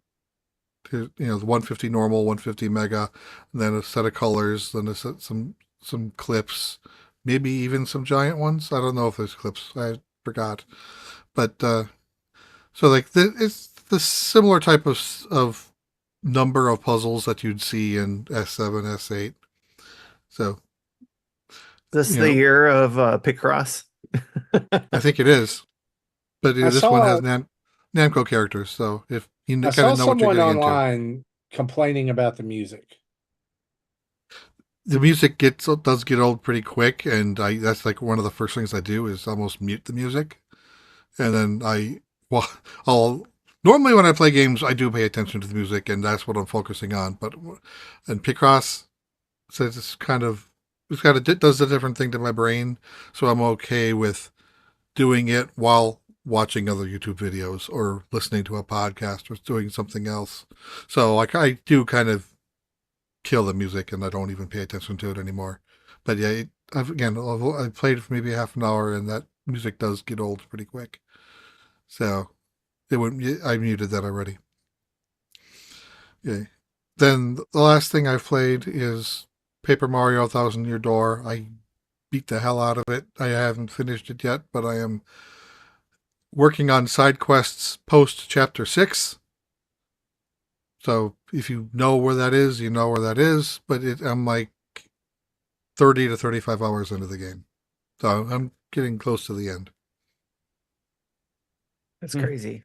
The 150 normal, 150 mega, and then a set of colors, then some clips, maybe even some giant ones. I don't know if there's clips. I forgot. But so like it's the similar type of number of puzzles that you'd see in S7, S8. So This is the year of Picross. I think it is. But this one has saw Namco characters, so if you I kind saw of know what you're someone getting into. online complaining about the music. The music does get old pretty quick, and that's like one of the first things I do is almost mute the music, and then I'll normally when I play games I do pay attention to the music, and that's what I'm focusing on. But and Picross says it does a different thing to my brain, so I'm okay with doing it while watching other YouTube videos or listening to a podcast or doing something else. So like I do kind of kill the music and I don't even pay attention to it anymore. But yeah, I played for maybe half an hour and that music does get old pretty quick. So I muted that already. Yeah. Then the last thing I've played is Paper Mario 1000 Year Door. I beat the hell out of it. I haven't finished it yet, but I am working on side quests post chapter 6. So if you know where that is, you know where that is. But I'm like 30 to 35 hours into the game. So I'm getting close to the end. That's crazy.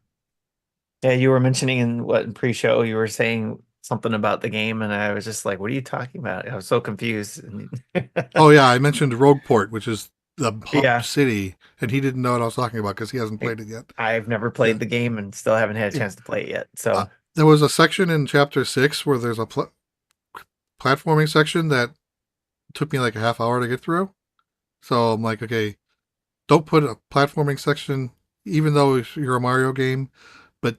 Yeah, you were mentioning in pre-show, you were saying something about the game, and I was just like, what are you talking about? I was so confused. Oh, yeah, I mentioned Rogueport, which is the Yeah. city, and he didn't know what I was talking about because he hasn't played it yet. I've never played the game and still haven't had a chance to play it yet. So there was a section in chapter 6 where there's a platforming section that took me like a half hour to get through. So I'm like, okay, don't put a platforming section, even though you're a Mario game, but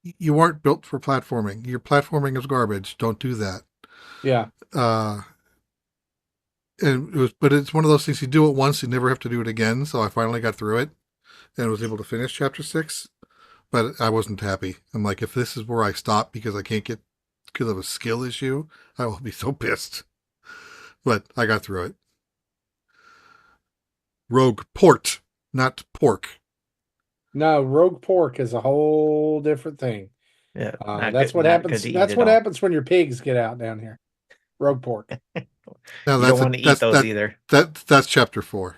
you weren't built for platforming. Your platforming is garbage. Don't do that. Yeah. Uh, but it's one of those things you do it once, you never have to do it again. So I finally got through it and was able to finish chapter 6. But I wasn't happy. I'm like, if this is where I stop because I can't get because of a skill issue, I will be so pissed. But I got through it. Rogue port, not pork. No, rogue pork is a whole different thing. Yeah, That's what not good happens. to eat That's at what all. happens when your pigs get out down here. Rogue pork. No, You don't want to eat those either. That's chapter 4.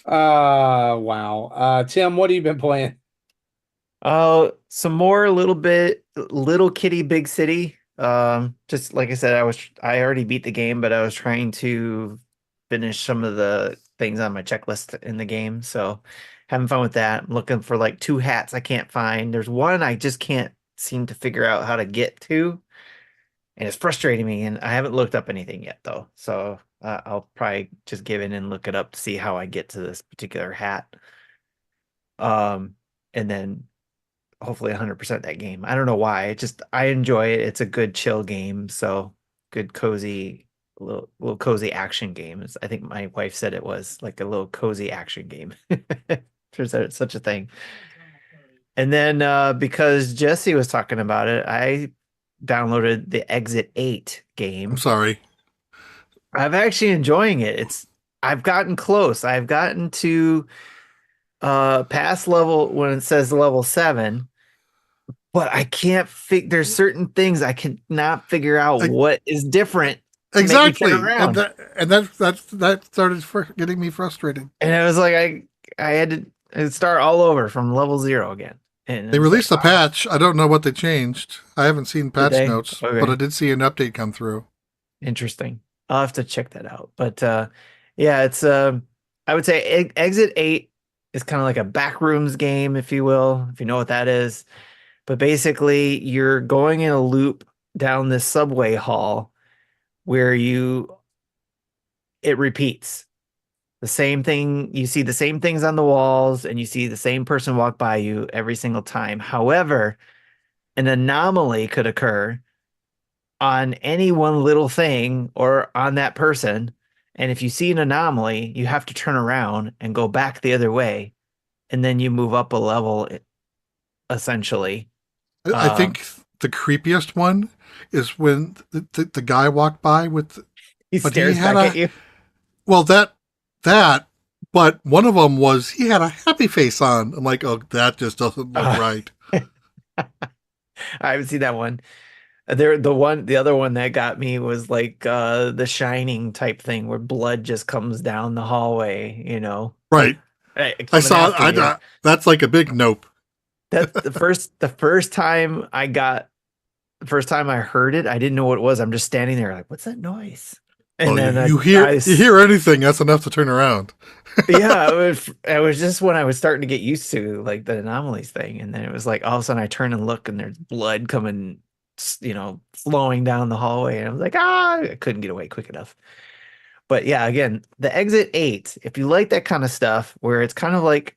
Wow. Tim, what have you been playing? Oh, some more Little Kitty Big City. Just like I said, I already beat the game, but I was trying to finish some of the things on my checklist in the game. So having fun with that. I'm looking for like 2 hats I can't find. There's one I just can't seem to figure out how to get to, and it's frustrating me. And I haven't looked up anything yet though. So I'll probably just give in and look it up to see how I get to this particular hat. And then hopefully 100% that game. I don't know why. I enjoy it. It's a good chill game. So good cozy little cozy action game. I think my wife said it was like a little cozy action game. There's such a thing. And then because Jesse was talking about it, I downloaded the Exit 8 game. I'm sorry. I'm actually enjoying it. I've gotten close. I've gotten to past level when it says level 7. But I can't there's certain things I cannot figure out what is different to make me turn Exactly. around. That started getting me frustrated. And it was like I had to start all over from level 0 again. And They released like, a patch. I don't know what they changed. I haven't seen patch they? notes, Okay. but I did see an update come through. Interesting. I'll have to check that out. But yeah, it's I would say Exit 8 is kind of like a backrooms game, if you will, if you know what that is. But basically, you're going in a loop down this subway hall where it repeats the same thing. You see the same things on the walls and you see the same person walk by you every single time. However, an anomaly could occur on any one little thing or on that person. And if you see an anomaly, you have to turn around and go back the other way. And then you move up a level, essentially. I think the creepiest one is when the guy walked by with. He stares back at you. Well, but one of them he had a happy face on. I'm like, oh, that just doesn't look right. I haven't seen that one. The other one that got me was like the Shining type thing where blood just comes down the hallway, Right. I saw that's like a big nope. That's the first time I heard it, I didn't know what it was. I'm just standing there like, what's that noise? And then you hear anything, that's enough to turn around. Yeah, it was just when I was starting to get used to like the anomalies thing, and then it was like all of a sudden I turn and look and there's blood coming, flowing down the hallway, and I was like, I couldn't get away quick enough. But yeah, again, the Exit 8, if you like that kind of stuff where it's kind of like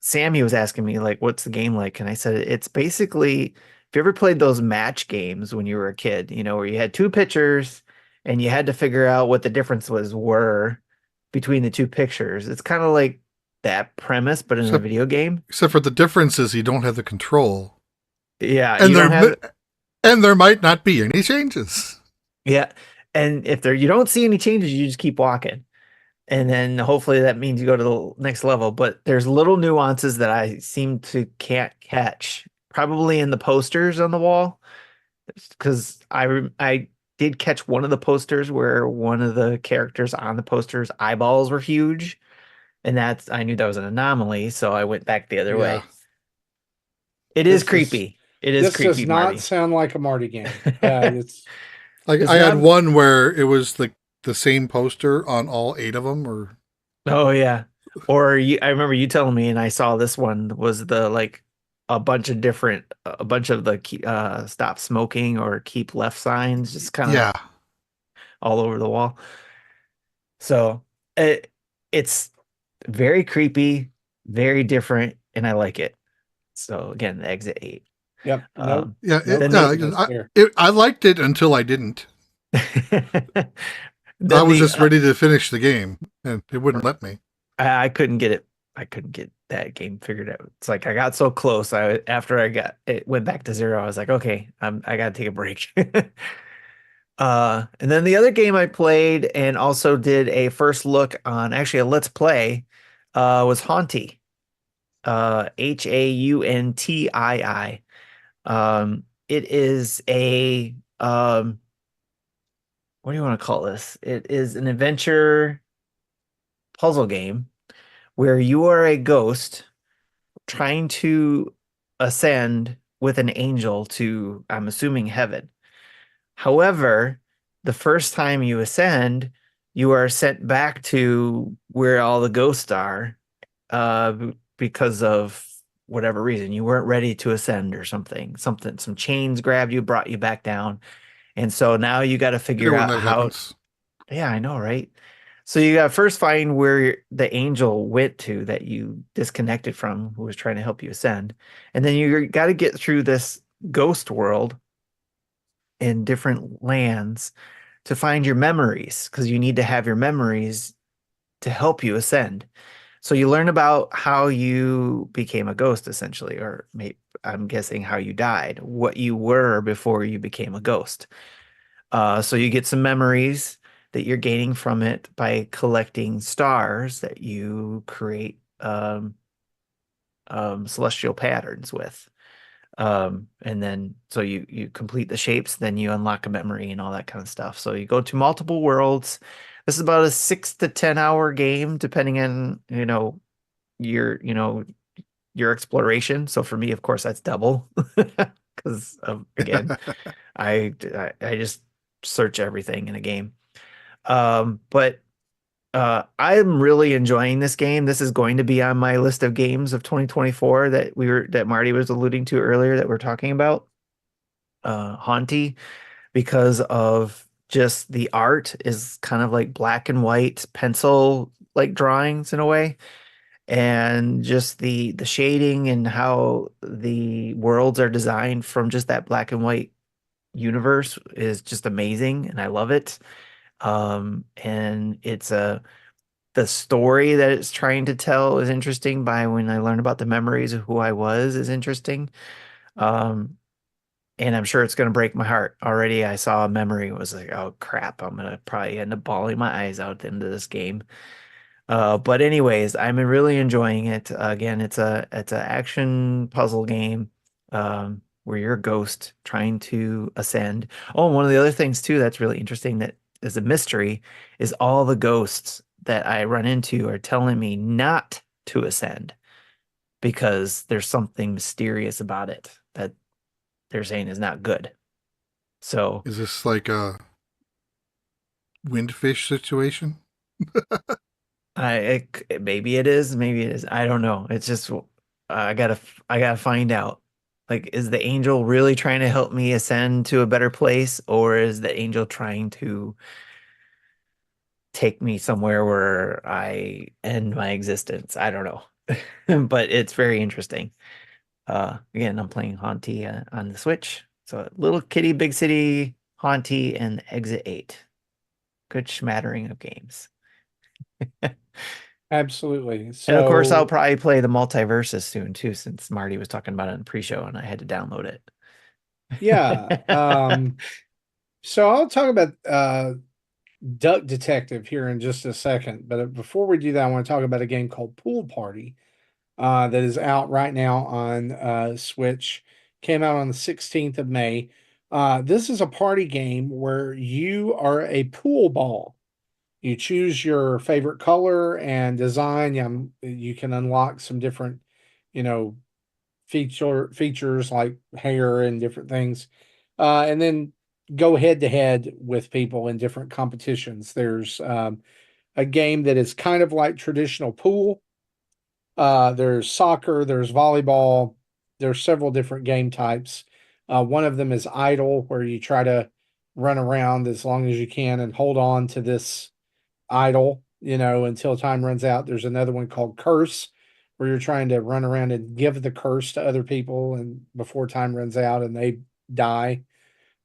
Sammy was asking me like, what's the game like? And I said, it's basically, if you ever played those match games when you were a kid, where you had 2 pitchers and you had to figure out what the differences were between the 2 pictures. It's kind of like that premise, but in a video game. Except for the difference is you don't have the control. Yeah. And there might not be any changes. Yeah. And if you don't see any changes, you just keep walking. And then hopefully that means you go to the next level. But there's little nuances that I seem to can't catch, probably in the posters on the wall. Because I did catch one of the posters where one of the characters on the poster's eyeballs were huge. And I knew that was an anomaly. So I went back the other way. It is creepy. This does not sound like a Marty game. It's like I had one where it was like the same poster on all 8 of them, or oh yeah, or I remember you telling me, and I saw this one was a bunch of the stop smoking or keep left signs, just kind of all over the wall. So it's very creepy, very different, and I like it. So again, the Exit 8. Yep. Nope. Yeah, Nope. Then the No scare. I liked it until I didn't. I then was the just ready to finish the game, and it wouldn't let me. I couldn't get it. I couldn't get that game figured out. It's like I got so close. After I got it went back to 0. I was like, okay, I gotta take a break. And then the other game I played and also did a first look on, actually a let's play, was Hauntii. Hauntii. It is a what do you want to call this? It is an adventure puzzle game where you are a ghost trying to ascend with an angel to, I'm assuming, heaven. However, the first time you ascend, you are sent back to where all the ghosts are, because of whatever reason. You weren't ready to ascend or something. Some chains grabbed you, brought you back down. And so now you got to Here figure when out that how. happens. Yeah, I know, right? So you got to first find where the angel went to that you disconnected from, who was trying to help you ascend. And then you got to get through this ghost world in different lands to find your memories, because you need to have your memories to help you ascend. So you learn about how you became a ghost, essentially, or maybe I'm guessing how you died, what you were before you became a ghost. So you get some memories that you're gaining from it by collecting stars that you create celestial patterns with. And then so you complete the shapes, then you unlock a memory and all that kind of stuff. So you go to multiple worlds. This is about a 6 to 10 hour game, depending on, your, your exploration. So for me, of course, that's double because again, I just search everything in a game. But I'm really enjoying this game. This is going to be on my list of games of 2024 that Marty was alluding to earlier that we're talking about. Hauntii, because of just the art is kind of like black and white pencil like drawings in a way, and just the shading and how the worlds are designed from just that black and white universe is just amazing, and I love it. And the story that it's trying to tell is interesting. By when I learn about the memories of who I was is interesting. Um, and I'm sure it's going to break my heart. Already I saw a memory and was like, oh crap, I'm going to probably end up bawling my eyes out at the end of this game. But anyways, I'm really enjoying it. Again, it's a action puzzle game, where you're a ghost trying to ascend. Oh, and one of the other things too that's really interesting that is a mystery is all the ghosts that I run into are telling me not to ascend because there's something mysterious about it that they're saying is not good. So Is this like a windfish situation? maybe it is, maybe it is. I don't know. It's just I gotta find out. Like, is the angel really trying to help me ascend to a better place, or is the angel trying to take me somewhere where I end my existence? I don't know. But it's very interesting. Again, I'm playing Hauntii on the Switch. So Little Kitty, Big City, Hauntii, and Exit 8. Good smattering of games. Absolutely. And of course, I'll So probably play the Multiverses soon too, since Marty was talking about it in the pre-show and I had to download yeah. it. So I'll talk about Duck Detective here in just a second. But before we do that, I want to talk about a game called Pool Party that is out right now on Switch. Came out on the 16th of May. This is a party game where you are a pool ball. You choose your favorite color and design. You can unlock some different, you know, features like hair and different things, and then go head to head with people in different competitions. There's a game that is kind of like traditional pool. There's soccer, there's volleyball, there's several different game types. One of them is idle, where you try to run around as long as you can and hold on to this idle, until time runs out. There's another one called curse, where you're trying to run around and give the curse to other people and before time runs out and they die.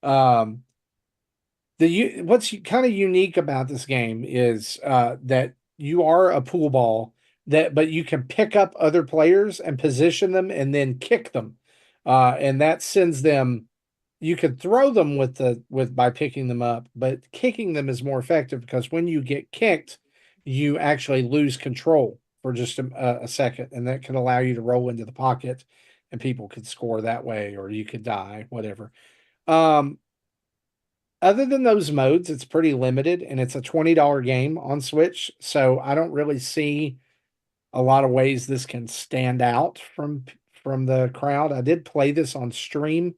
Um, what's kind of unique about this game is that you are a pool ball but you can pick up other players and position them and then kick them, and that sends them. You could throw them with by picking them up, but kicking them is more effective because when you get kicked, you actually lose control for just a second, and that can allow you to roll into the pocket, and people could score that way, or you could die, whatever. Um, Other than those modes, it's pretty limited, and it's a $20 game on Switch, so I don't really see a lot of ways this can stand out from the crowd. I did play this on stream,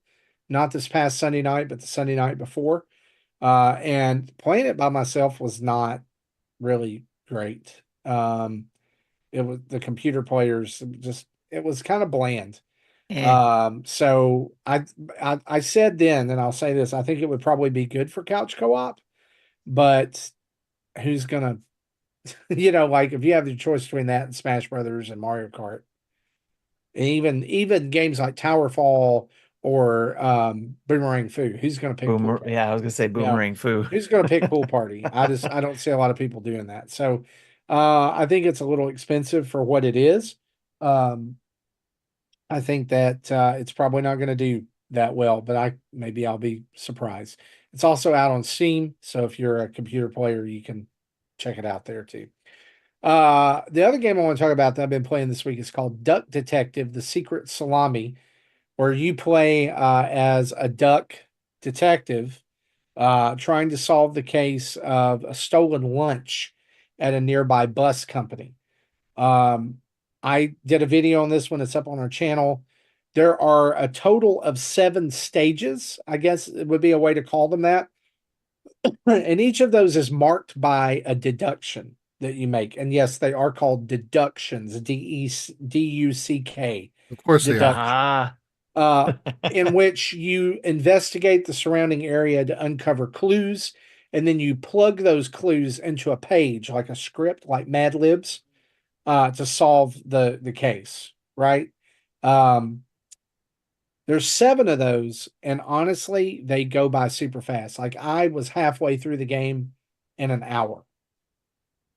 not this past Sunday night, but the Sunday night before. And playing it by myself was not really great. It was the computer players just it was kind of bland. Eh. So I said then, and I'll say this, I think it would probably be good for couch co-op, but who's gonna like if you have the choice between that and Smash Brothers and Mario Kart, and even games like Towerfall or Boomerang Fu, who's gonna pick Pool Party? Yeah, I was gonna say Yeah. Boomerang Fu. Who's gonna pick Pool Party? I don't see a lot of people doing that. So I think it's a little expensive for what it is. Um, I think that it's probably not going to do that well, but maybe I'll be surprised. It's also out on Steam, so if you're a computer player, you can check it out there too. The other game I want to talk about that I've been playing this week is called Duck Detective: The Secret Salami, where you play as a duck detective trying to solve the case of a stolen lunch at a nearby bus company. Um, I did a video on this one. It's up on our channel. There are a total of 7 stages, I guess it would be a way to call them that. And each of those is marked by a deduction that you make. And yes, they are called deductions, DUCK, Of course they are. Ah. uh, in which you investigate the surrounding area to uncover clues, and then you plug those clues into a page like a script, like Mad Libs, to solve the case, right? Um, there's 7 of those, and honestly, they go by super fast. Like I was halfway through the game in an hour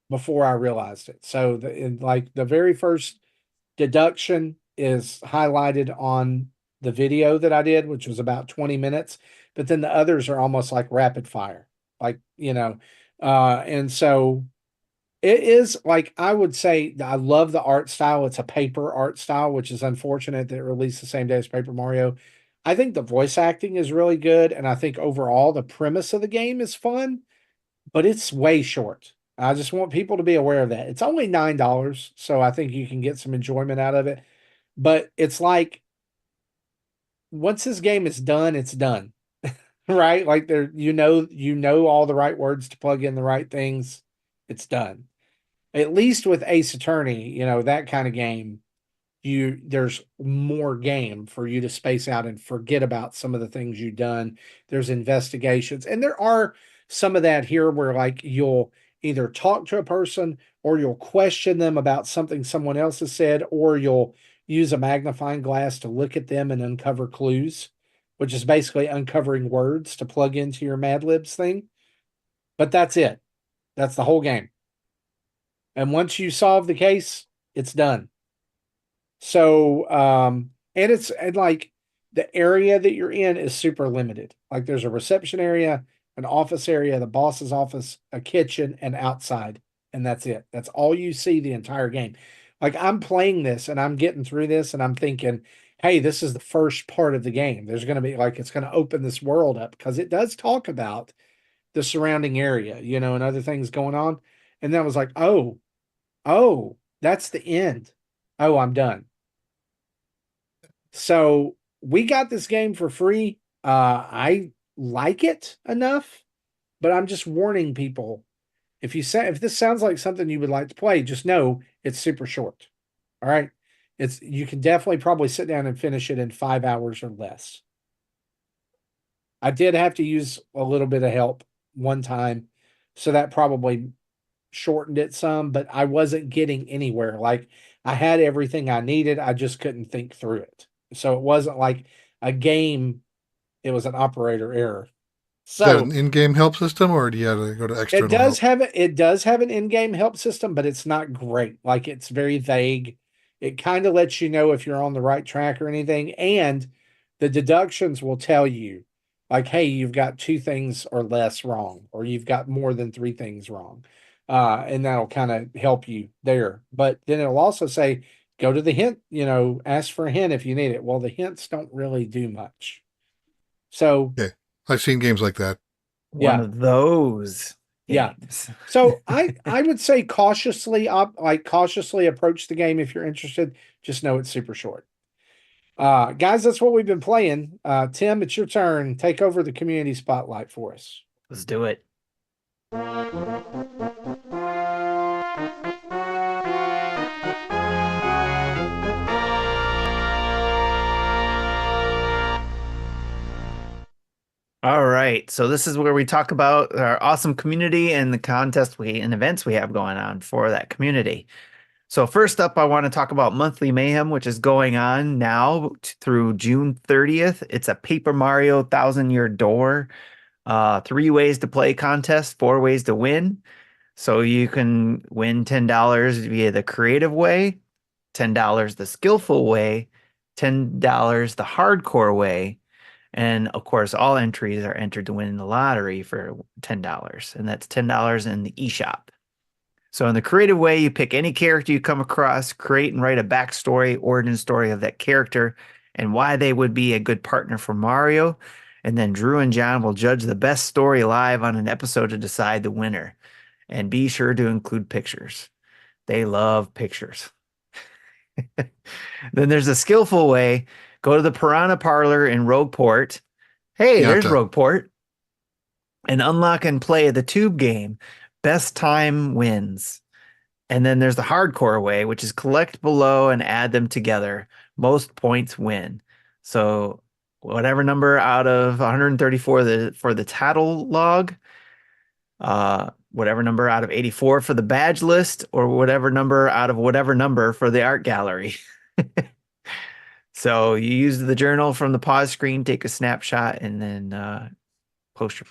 before I realized it. So like the very first deduction is highlighted on the video that I did, which was about 20 minutes, but then the others are almost like rapid fire, like and so it is like I would say I love the art style. It's a paper art style, which is unfortunate that it released the same day as Paper Mario. I think the voice acting is really good, and I think overall the premise of the game is fun, but it's way short. I just want people to be aware of that. It's only $9, so I think you can get some enjoyment out of it. But it's like once this game is done, it's done. Right? Like you know all the right words to plug in the right things. It's done. At least with Ace Attorney, that kind of game, there's more game for you to space out and forget about some of the things you've done. There's investigations, and there are some of that here where like you'll either talk to a person or you'll question them about something someone else has said, or you'll use a magnifying glass to look at them and uncover clues, which is basically uncovering words to plug into your Mad Libs thing. But that's it. That's the whole game. And once you solve the case, it's done. So, and like the area that you're in is super limited. Like there's a reception area, an office area, the boss's office, a kitchen, and outside. And that's it. That's all you see the entire game. Like I'm playing this and I'm getting through this and I'm thinking, hey, this is the first part of the game. There's going to be like, it's going to open this world up because it does talk about the surrounding area, and other things going on. And then I was like, oh, that's the end. Oh, I'm done. So we got this game for free. I like it enough, but I'm just warning people. If this sounds like something you would like to play, just know it's super short. All right. You can definitely probably sit down and finish it in 5 hours or less. I did have to use a little bit of help one time, so that probably shortened it some, but I wasn't getting anywhere. Like I had everything I needed. I just couldn't think through it. So it wasn't like a game. It was an operator error. Is that So an in-game help system, or do you have to go to external help? it does have an in-game help system, but it's not great. Like it's very vague. It kind of lets you know if you're on the right track or anything. And the deductions will tell you, like, hey, you've got 2 things or less wrong, or you've got more than 3 things wrong. And that'll kind of help you there. But then it'll also say, go to the hint, ask for a hint if you need it. Well, the hints don't really do much. So Okay, I've seen games like that. One yeah. of those Yeah. games. So I would say cautiously approach the game if you're interested. Just know it's super short. Guys, that's what we've been playing. Tim, it's your turn. Take over the community spotlight for us. Let's do it. All right. So this is where we talk about our awesome community and the contest and events we have going on for that community. So first up, I want to talk about Monthly Mayhem, which is going on now through June 30th. It's a Paper Mario 1,000-Year Door, 3 ways to play contest, 4 ways to win. So you can win $10 via the creative way, $10 the skillful way, $10 the hardcore way. And of course, all entries are entered to win in the lottery for $10. And that's $10 in the eShop. So in the creative way, you pick any character you come across, create and write a backstory, origin story of that character, and why they would be a good partner for Mario. And then Drew and John will judge the best story live on an episode to decide the winner. And be sure to include pictures. They love pictures. Then there's a skillful way. Go to the Piranha Parlor in Rogueport. Hey, there's Rogueport. And unlock and play the tube game. Best time wins. And then there's the hardcore way, which is collect below and add them together. Most points win. So whatever number out of 134 for the title log, whatever number out of 84 for the badge list, or whatever number out of whatever number for the art gallery. So you use the journal from the pause screen, take a snapshot, and then post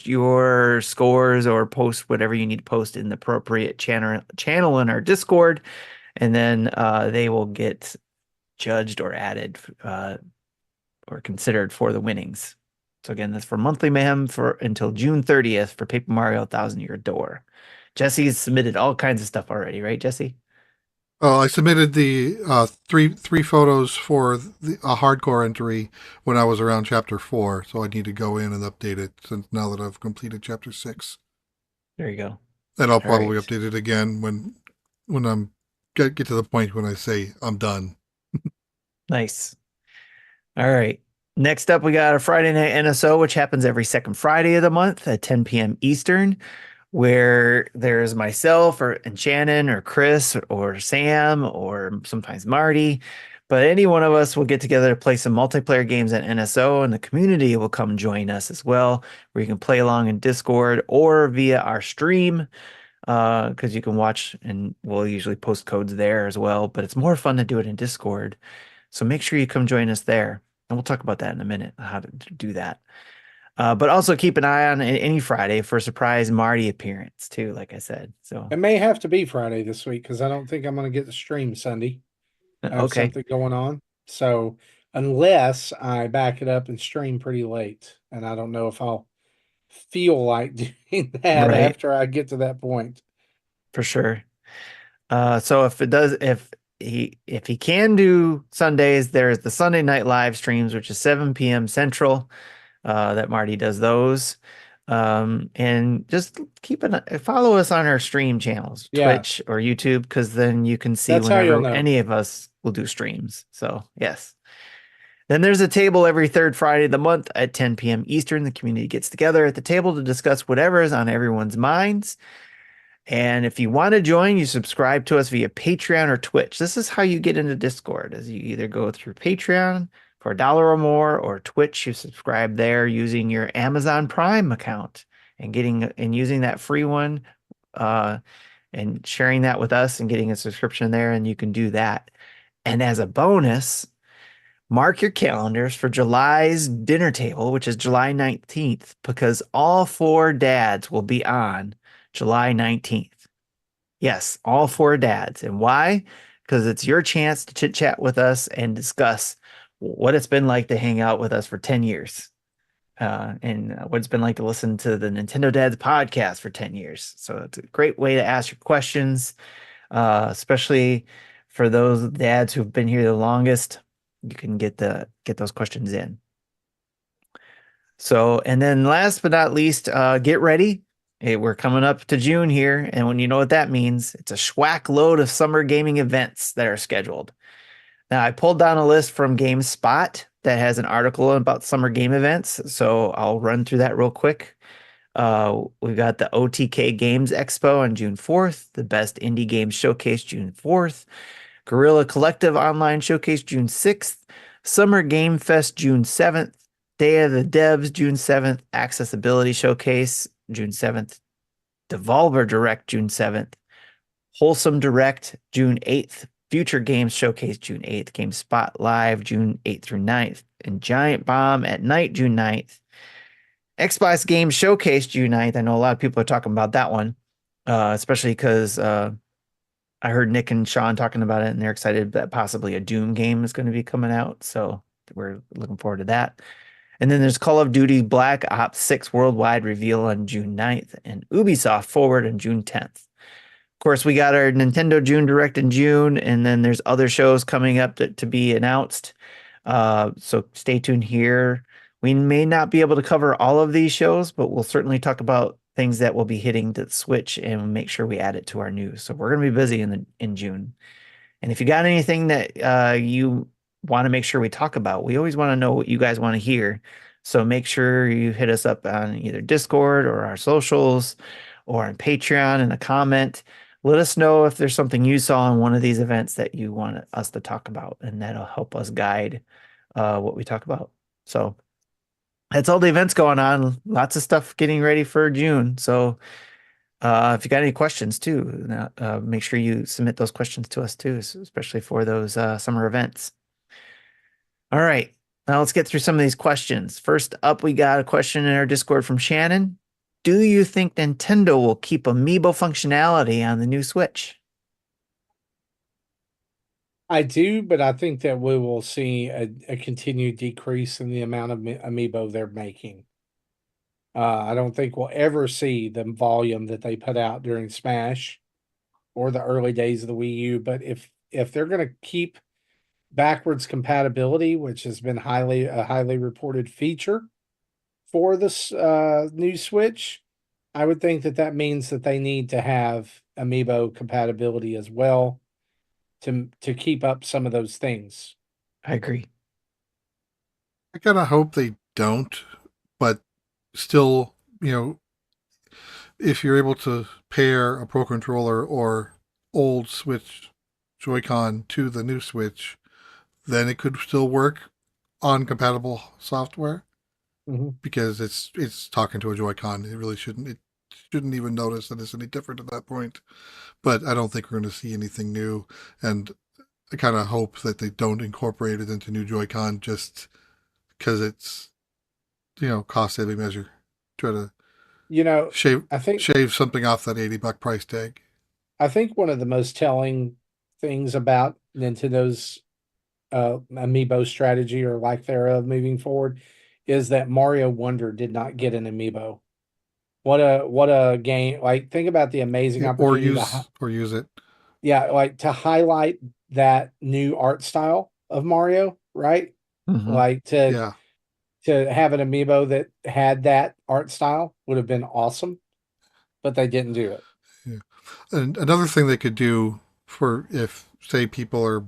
your scores or post whatever you need to post in the appropriate channel in our Discord, and then they will get judged or added or considered for the winnings. So again, that's for Monthly Mayhem until June 30th for Paper Mario 1,000-Year Door. Jesse's submitted all kinds of stuff already, right, Jesse? Oh, I submitted the three photos for a hardcore entry when I was around chapter 4, so I need to go in and update it since now that I've completed chapter 6. There you go. And I'll probably update it again when I'm get to the point when I say I'm done. Nice. All right. Next up, we got a Friday Night NSO, which happens every second Friday of the month at 10 p.m. Eastern, where there's myself and Shannon or Chris or Sam or sometimes Marty. But any one of us will get together to play some multiplayer games at NSO, and the community will come join us as well, where you can play along in Discord or via our stream, because you can watch, and we'll usually post codes there as well. But it's more fun to do it in Discord. So make sure you come join us there. And we'll talk about that in a minute, how to do that. But also keep an eye on any Friday for a surprise Marty appearance too, like I said. So it may have to be Friday this week because I don't think I'm going to get the stream Sunday. I have something going on. So unless I back it up and stream pretty late, and I don't know if I'll feel like doing that after I get to that point. For sure. So if he can do Sundays, there's the Sunday night live streams, which is 7 p.m. Central. That Marty does those. And just follow us on our stream channels, Twitch or YouTube, because then you can see whenever any of us will do streams. So yes. Then there's a table every third Friday of the month at 10 p.m. Eastern. The community gets together at the table to discuss whatever is on everyone's minds. And if you want to join, you subscribe to us via Patreon or Twitch. This is how you get into Discord, as you either go through Patreon for $1 or more, or Twitch, you subscribe there using your Amazon Prime account and using that free one and sharing that with us and getting a subscription there, and you can do that. And as a bonus, mark your calendars for July's dinner table, which is July 19th, because all 4 dads will be on July 19th. Yes, all 4 dads. And why? Because it's your chance to chit chat with us and discuss what it's been like to hang out with us for 10 years. And what it's been like to listen to the Nintendo Dads podcast for 10 years. So it's a great way to ask your questions, especially for those dads who've been here the longest. You can get those questions in. So, and then last but not least, get ready. Hey, we're coming up to June here, and when you know what that means, it's a schwack load of summer gaming events that are scheduled. Now, I pulled down a list from GameSpot that has an article about summer game events, so I'll run through that real quick. We've got the OTK Games Expo on June 4th, the Best Indie Games Showcase June 4th, Guerrilla Collective Online Showcase June 6th, Summer Game Fest June 7th, Day of the Devs June 7th, Accessibility Showcase June 7th, Devolver Direct June 7th, Wholesome Direct June 8th, Future Games Showcase June 8th, GameSpot Live June 8th through 9th, and Giant Bomb at Night June 9th. Xbox Games Showcase June 9th. I know a lot of people are talking about that one, especially because I heard Nick and Sean talking about it, and they're excited that possibly a Doom game is going to be coming out. So we're looking forward to that. And then there's Call of Duty Black Ops 6 Worldwide reveal on June 9th, and Ubisoft Forward on June 10th. Of course, we got our Nintendo June Direct in June, and then there's other shows coming up to be announced. So stay tuned here. We may not be able to cover all of these shows, but we'll certainly talk about things that will be hitting the Switch and make sure we add it to our news. So we're going to be busy in June. And if you got anything that you want to make sure we talk about, we always want to know what you guys want to hear. So make sure you hit us up on either Discord or our socials or on Patreon in a comment. Let us know if there's something you saw in one of these events that you want us to talk about, and that'll help us guide what we talk about. So that's all the events going on. Lots of stuff getting ready for June. So if you got any questions too, make sure you submit those questions to us too, especially for those summer events. All right, now let's get through some of these questions. First up, we got a question in our Discord from Shannon. Do you think Nintendo will keep amiibo functionality on the new Switch? I do, but I think that we will see a continued decrease in the amount of amiibo they're making. I don't think we'll ever see the volume that they put out during Smash or the early days of the Wii U. But if they're going to keep backwards compatibility, which has been a highly reported feature for this new Switch, I would think that means that they need to have amiibo compatibility as well to keep up some of those things. I agree. I kind of hope they don't, but still, if you're able to pair a Pro Controller or old Switch Joy-Con to the new Switch, then it could still work on compatible software. Mm-hmm. Because it's talking to a Joy-Con. It shouldn't even notice that it's any different at that point. But I don't think we're going to see anything new, and I kind of hope that they don't incorporate it into new Joy-Con just because it's cost-saving measure. Try to shave something off that $80 price tag. I think one of the most telling things about Nintendo's amiibo strategy, or lack thereof, moving forward, is that Mario Wonder did not get an amiibo. What a game! Like, think about the amazing opportunity or use it. Yeah, like to highlight that new art style of Mario, right? Mm-hmm. Like to have an amiibo that had that art style would have been awesome, but they didn't do it. Yeah. And another thing they could do for if, say, people are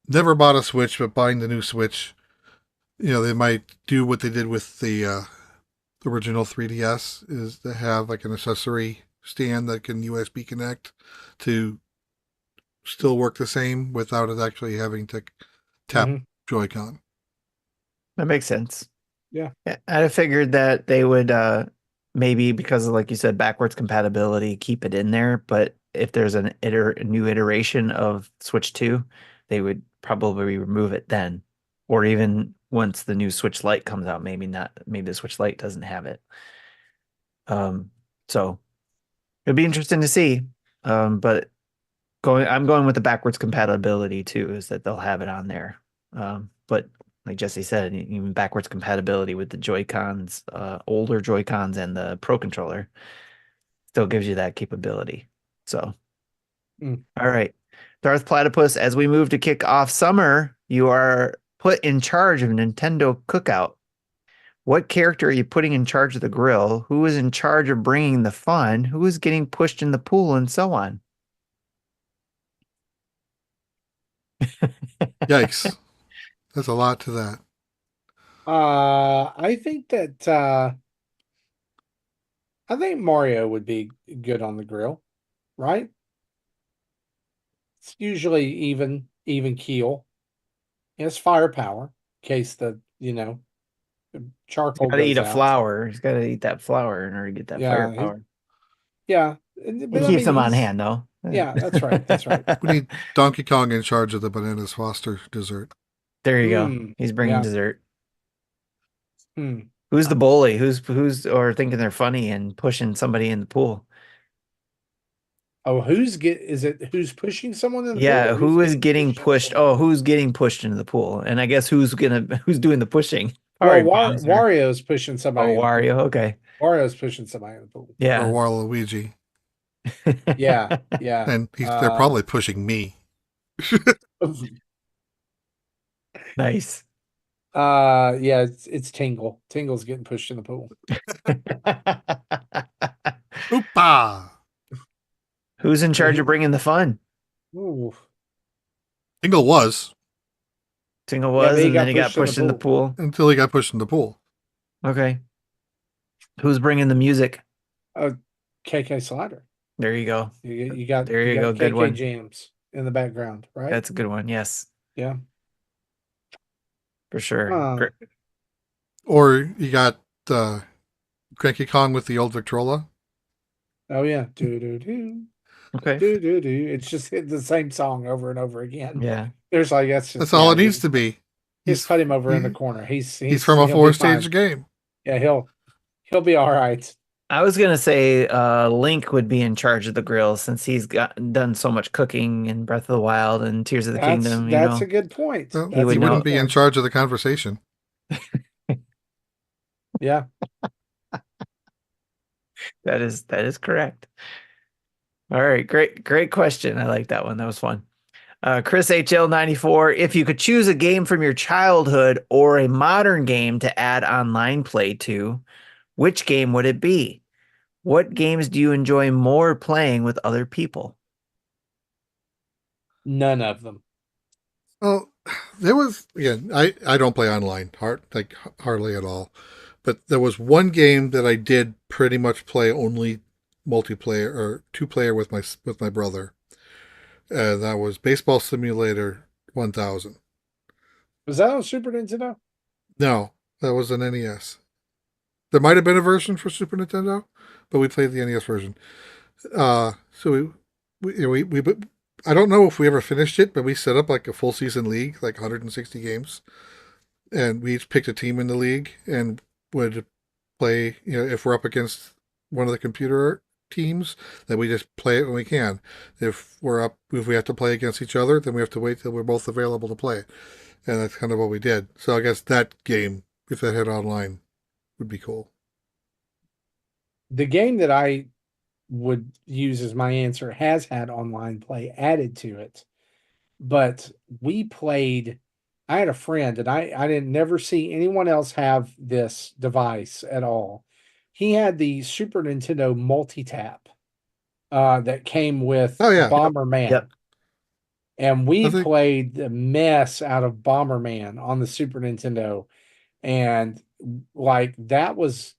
never bought a Switch but buying the new Switch, they might do what they did with the original 3DS, is to have like an accessory stand that can USB connect to still work the same without it actually having to tap Joy-Con. That makes sense. Yeah. I figured that they would maybe because of, like you said, backwards compatibility, keep it in there. But if there's a new iteration of Switch 2, they would probably remove it then. Or even once the new Switch Lite comes out, maybe not, maybe the Switch Lite doesn't have it. So it'd be interesting to see. But I'm going with the backwards compatibility too, is that they'll have it on there. But like Jesse said, even backwards compatibility with the Joy-Cons, older Joy-Cons and the Pro Controller still gives you that capability. So, all right. Darth Platypus, as we move to kick off summer, you are put in charge of Nintendo Cookout. What character are you putting in charge of the grill? Who is in charge of bringing the fun? Who is getting pushed in the pool and so on? Yikes. There's a lot to that. I think that I think Mario would be good on the grill, right? It's usually even keel. He has firepower in case the He's charcoal got to eat goes a out. flower. He's got to eat that flower in order to get that Yeah, firepower. yeah. He But I keeps mean, them on he's hand, though. yeah. That's right. That's right. We need Donkey Kong in charge of the Bananas Foster dessert. There you go. Hmm. He's bringing Yeah. dessert. Hmm. Who's the bully? Who's or thinking they're funny and pushing somebody in the pool? Oh, is it who's pushing someone in the pool Yeah, or who's who is getting getting pushed into pushed? someone? Oh, who's getting pushed into the pool? And I guess who's doing the pushing? Well, Sorry, Bowser. Wario's pushing Oh, somebody in the pool. Wario. Okay. Wario's pushing somebody in the pool. Or Yeah. Waluigi. Yeah, yeah. And they're probably pushing me. Nice. Yeah, it's Tingle. Tingle's getting pushed in the pool. Oopa! Who's in charge of bringing the fun? Ooh. Tingle was Tingle Yeah, but was, he and then got he got pushed pushed in the pool. until he got pushed in the pool. Okay. Who's bringing the music? KK Slider. There you go. You got There you go. Good KK one. Jams in the background, right? That's a good one. Yes, Yeah. for sure. Or you got Cranky Kong with the old Victrola. Oh yeah. Do do do. Okay. Do do do. It's just the same song over and over again. Yeah. There's like that's all it needs to be. He's put him over in the corner. He's from a he'll be 4-stage fine. game. Yeah, he'll be all right. I was gonna say Link would be in charge of the grill since he's done so much cooking in Breath of the Wild and Tears of the Kingdom. That's a good point. Well, he would he know. wouldn't be in charge of the conversation. Yeah. That is correct. All right, great question. I like that one. That was fun. Chris HL94, if you could choose a game from your childhood or a modern game to add online play to, which game would it be? What games do you enjoy more playing with other people? None of them. Well, there was again. I don't play online hardly at all, but there was one game that I did pretty much play only multiplayer or 2-player with my brother. That was Baseball Simulator 1000. Was that on Super Nintendo? No, that was an NES. There might have been a version for Super Nintendo, but we played the NES version. So we I don't know if we ever finished it, but we set up like a full season league, like 160 games, and we each picked a team in the league and would play. If we're up against one of the computer teams, then we just play it when we can. If we have to play against each other, then we have to wait till we're both available to play. And that's kind of what we did. So I guess that game, if that had online, would be cool. The game that I would use as my answer has had online play added to it, but I had a friend and I didn't never see anyone else have this device at all. He had the Super Nintendo multi-tap that came with Bomberman. Yep. And we played the mess out of Bomberman on the Super Nintendo. And like those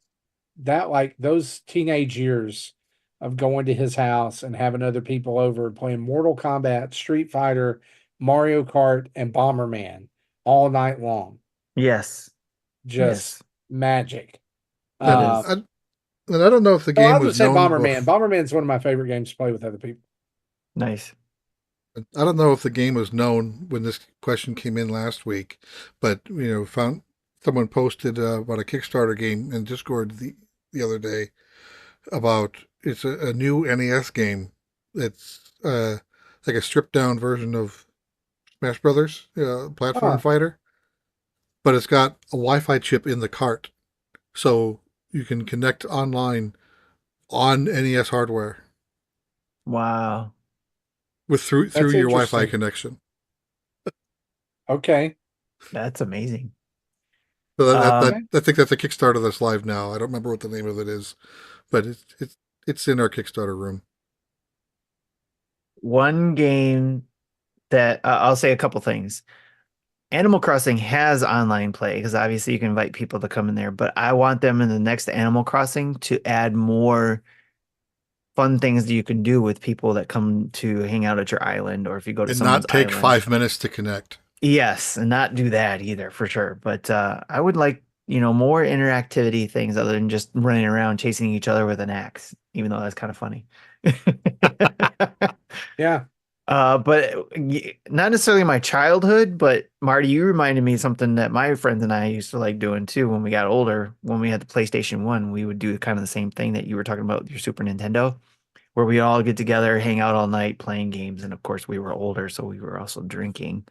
teenage years of going to his house and having other people over playing Mortal Kombat, Street Fighter, Mario Kart, and Bomberman all night long. Yes. Just magic. I And I don't know if the Oh, I game would was say known Bomberman. Bomberman's one of my favorite games to play with other people. Nice. I don't know if the game was known when this question came in last week, but found someone posted about a Kickstarter game in Discord the other day about it's a new NES game. It's like a stripped down version of Smash Brothers, platform Huh. fighter, but it's got a Wi-Fi chip in the cart, so you can connect online on NES hardware Wow. with through That's your Wi-Fi interesting. connection. Okay. That's amazing. So Okay. I think that's a Kickstarter that's live now. I don't remember what the name of it is, but it's in our Kickstarter room. One game that I'll say a couple things. Animal Crossing has online play because obviously you can invite people to come in there, but I want them in the next Animal Crossing to add more fun things that you can do with people that come to hang out at your island or if you go to And someone's not take island. 5 minutes to connect. Yes, and not do that either for sure. But I would like, more interactivity things other than just running around chasing each other with an axe, even though that's kind of funny. Yeah. But not necessarily my childhood, but Marty, you reminded me of something that my friends and I used to like doing too when we got older. When we had the PlayStation 1, we would do kind of the same thing that you were talking about with your Super Nintendo, where we all get together, hang out all night playing games. And of course, we were older, so we were also drinking.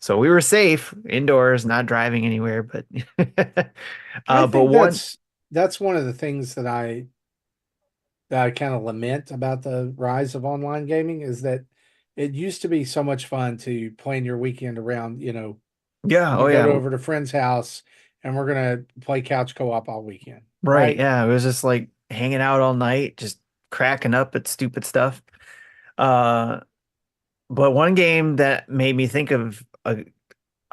So we were safe indoors, not driving anywhere, but I but think one, that's one of the things that I kind of lament about the rise of online gaming is that it used to be so much fun to plan your weekend around, yeah, I'm oh gonna go yeah, over to a friend's house and we're gonna play couch co-op all weekend. right, Right? yeah, it was just like hanging out all night, just cracking up at stupid stuff. Uh, but one game that made me think of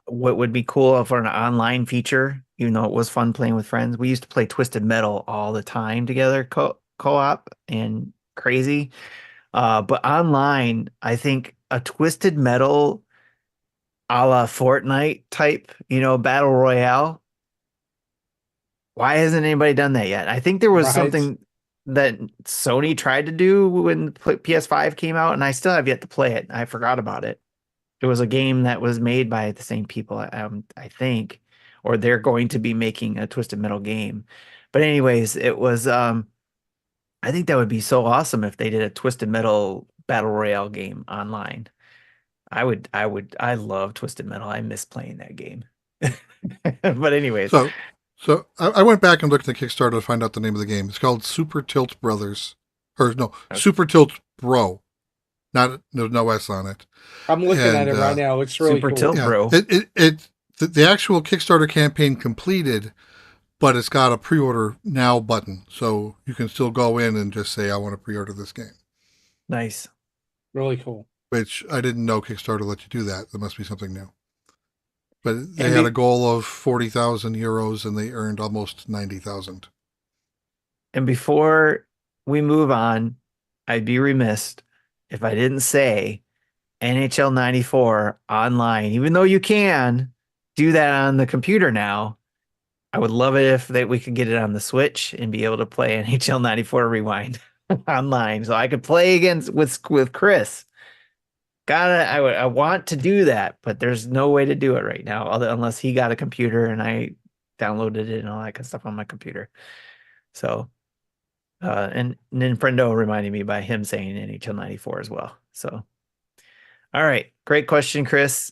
what would be cool for an online feature, even though it was fun playing with friends. We used to play Twisted Metal all the time together, co-op and crazy. But online, I think a Twisted Metal a la Fortnite type, battle royale. Why hasn't anybody done that yet? I think there was Right. something that Sony tried to do when PS5 came out, and I still have yet to play it. I forgot about it. It was a game that was made by the same people, I think, or they're going to be making a Twisted Metal game. But anyways, it was I think that would be so awesome if they did a Twisted Metal battle royale game online. I love Twisted Metal. I miss playing that game. But anyways, So I went back and looked at the Kickstarter to find out the name of the game. It's called Super Tilt Brothers, or no, Super Tilt Bro. Not there's no S on it. I'm looking at And it right now. It's really Super cool. Tilt yeah, Bro. the actual Kickstarter campaign completed, but it's got a pre-order now button, so you can still go in and just say I want to pre-order this game. Nice. Really cool. Which I didn't know Kickstarter let you do that. There must be something new. But they And had a goal of 40,000 euros and they earned almost 90,000. And before we move on, I'd be remiss if I didn't say NHL 94 online, even though you can do that on the computer now. I would love it if we could get it on the Switch and be able to play NHL 94 Rewind online, so I could play against with Chris. I want to do that, but there's no way to do it right now, unless he got a computer and I downloaded it and all that kind of stuff on my computer. So, and Ninfrendo reminded me by him saying NHL 94 as well. So, all right, great question, Chris.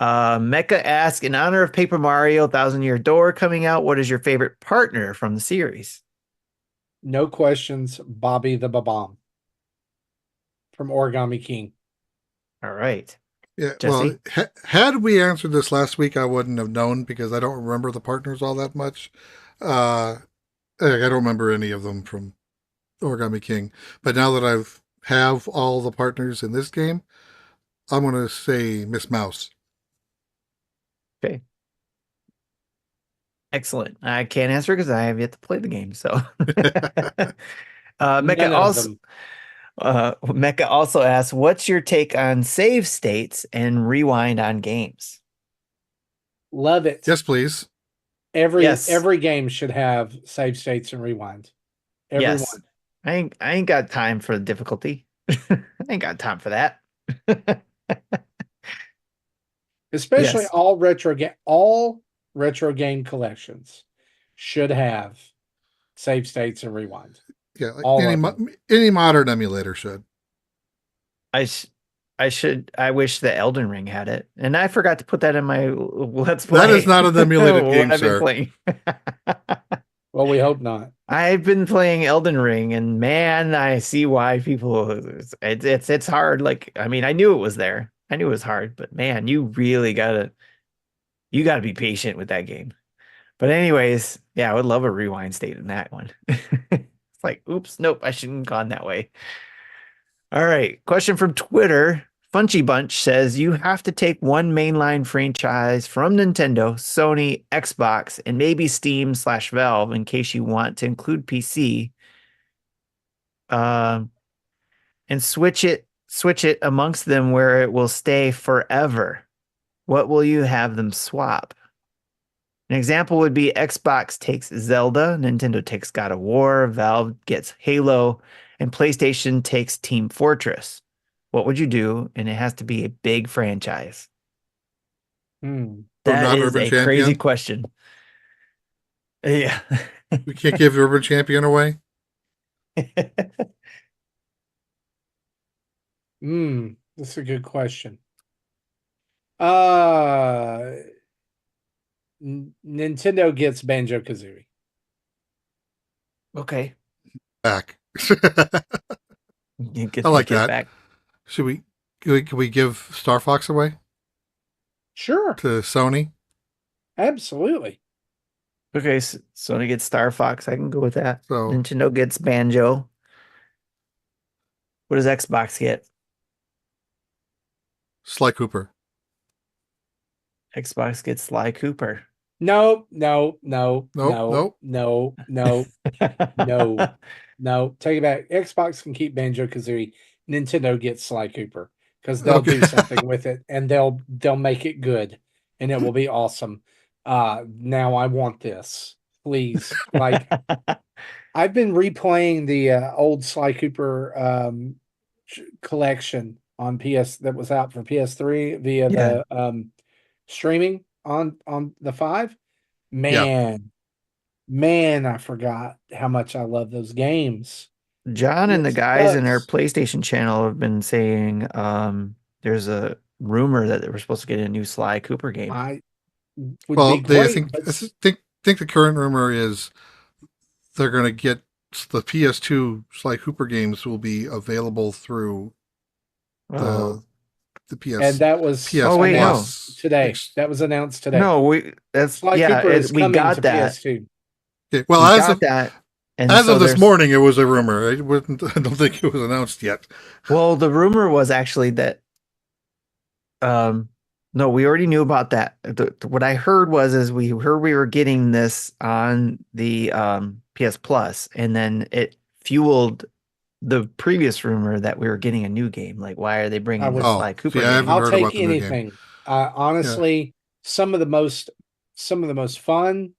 Mecha asks, in honor of Paper Mario Thousand Year Door coming out, what is your favorite partner from the series? no questions, Bobby the Babam from Origami King. All right, Yeah, well, Jesse. had we answered this last week, I wouldn't have known because I don't remember the partners all that much. I don't remember any of them from Origami King. But now that have all the partners in this game, I'm going to say Miss Mouse. Okay. Excellent. I can't answer because I have yet to play the game. So, Mecha None of also them. Mecha also asks, "What's your take on save states and rewind on games?" Love it. Yes, please. Yes. Every game should have save states and rewind. Yes. Everyone. I ain't got time for the difficulty. I ain't got time for that. Especially Yes. all retro game collections should have save states and rewind. Yeah, like All of them. any modern emulator should. I sh I wish the Elden Ring had it. And I forgot to put that in my let's play. That is not an emulated game, What I've been sir. playing. Well, we hope not. I've been playing Elden Ring, and man, I see why people it's hard. Like, I mean, I knew it was there. I knew it was hard, but man, you gotta be patient with that game. But anyways, yeah, I would love a rewind state in that one. It's like, oops, nope, I shouldn't have gone that way. All right, question from Twitter. Funchy Bunch says you have to take one mainline franchise from Nintendo, Sony, Xbox, and maybe Steam/Valve in case you want to include PC, um, and switch it amongst them where it will stay forever. What will you have them swap? An example would be Xbox takes Zelda, Nintendo takes God of War, Valve gets Halo, and PlayStation takes Team Fortress. What would you do? And it has to be a big franchise. Hmm. That not is Urban a crazy Champion? question. Yeah. We can't give Urban Champion away. That's a good question. Nintendo gets Banjo-Kazooie. Okay. Back. You get I like it that. back. Should we? Can we give Star Fox away Sure, to Sony? absolutely. Okay, so Sony gets Star Fox. I can go with that. So Nintendo gets Banjo. What does Xbox get? Sly Cooper. Xbox gets Sly Cooper. No. Nope. Nope. No. Take it back. Xbox can keep Banjo-Kazooie. Nintendo gets Sly Cooper because they'll Okay. do something with it and they'll make it good and it will be awesome. Now I want this, please. Like I've been replaying the old Sly Cooper collection on PS that was out for PS3 via Yeah. the streaming on the 5. Yeah. Man, I forgot how much I love those games. John and the It guys in our sucks. PlayStation channel have been saying there's a rumor that they were supposed to get a new Sly Cooper game. I would Well, be I great, think but think the current rumor is they're going to get the PS2 Sly Cooper games will be available through Oh, the PS and that was PS Oh, wait, no. announced today. That was announced today. no, Sly Cooper is we coming got to that. PS2. Okay, well, We as got of that. And as so of this there's morning, it was a rumor. I don't think it was announced yet. well, the rumor was actually that no, we already knew about that. What I heard was is we heard we were getting this on the PS Plus, and then it fueled the previous rumor that we were getting a new game. Like, why are they bringing would- the Sly Oh, Cooper see, I haven't game? I'll heard take about the new game. anything. Honestly, some of the most fun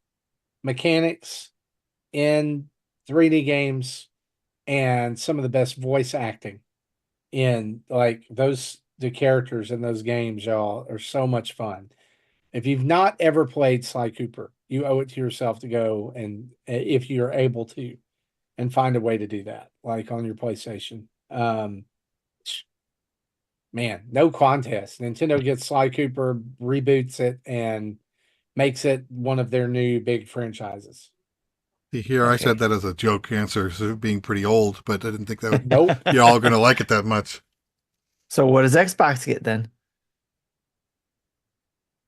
mechanics in 3D games and some of the best voice acting in like the characters in those games, y'all, are so much fun. If you've not ever played Sly Cooper, you owe it to yourself to go and if you're able to and find a way to do that, like on your PlayStation. Man, no contest. Nintendo gets Sly Cooper, reboots it, and makes it one of their new big franchises. Here, I Okay. said that as a joke answer, so being pretty old, but I didn't think that Nope. you're all going to like it that much. So what does Xbox get then?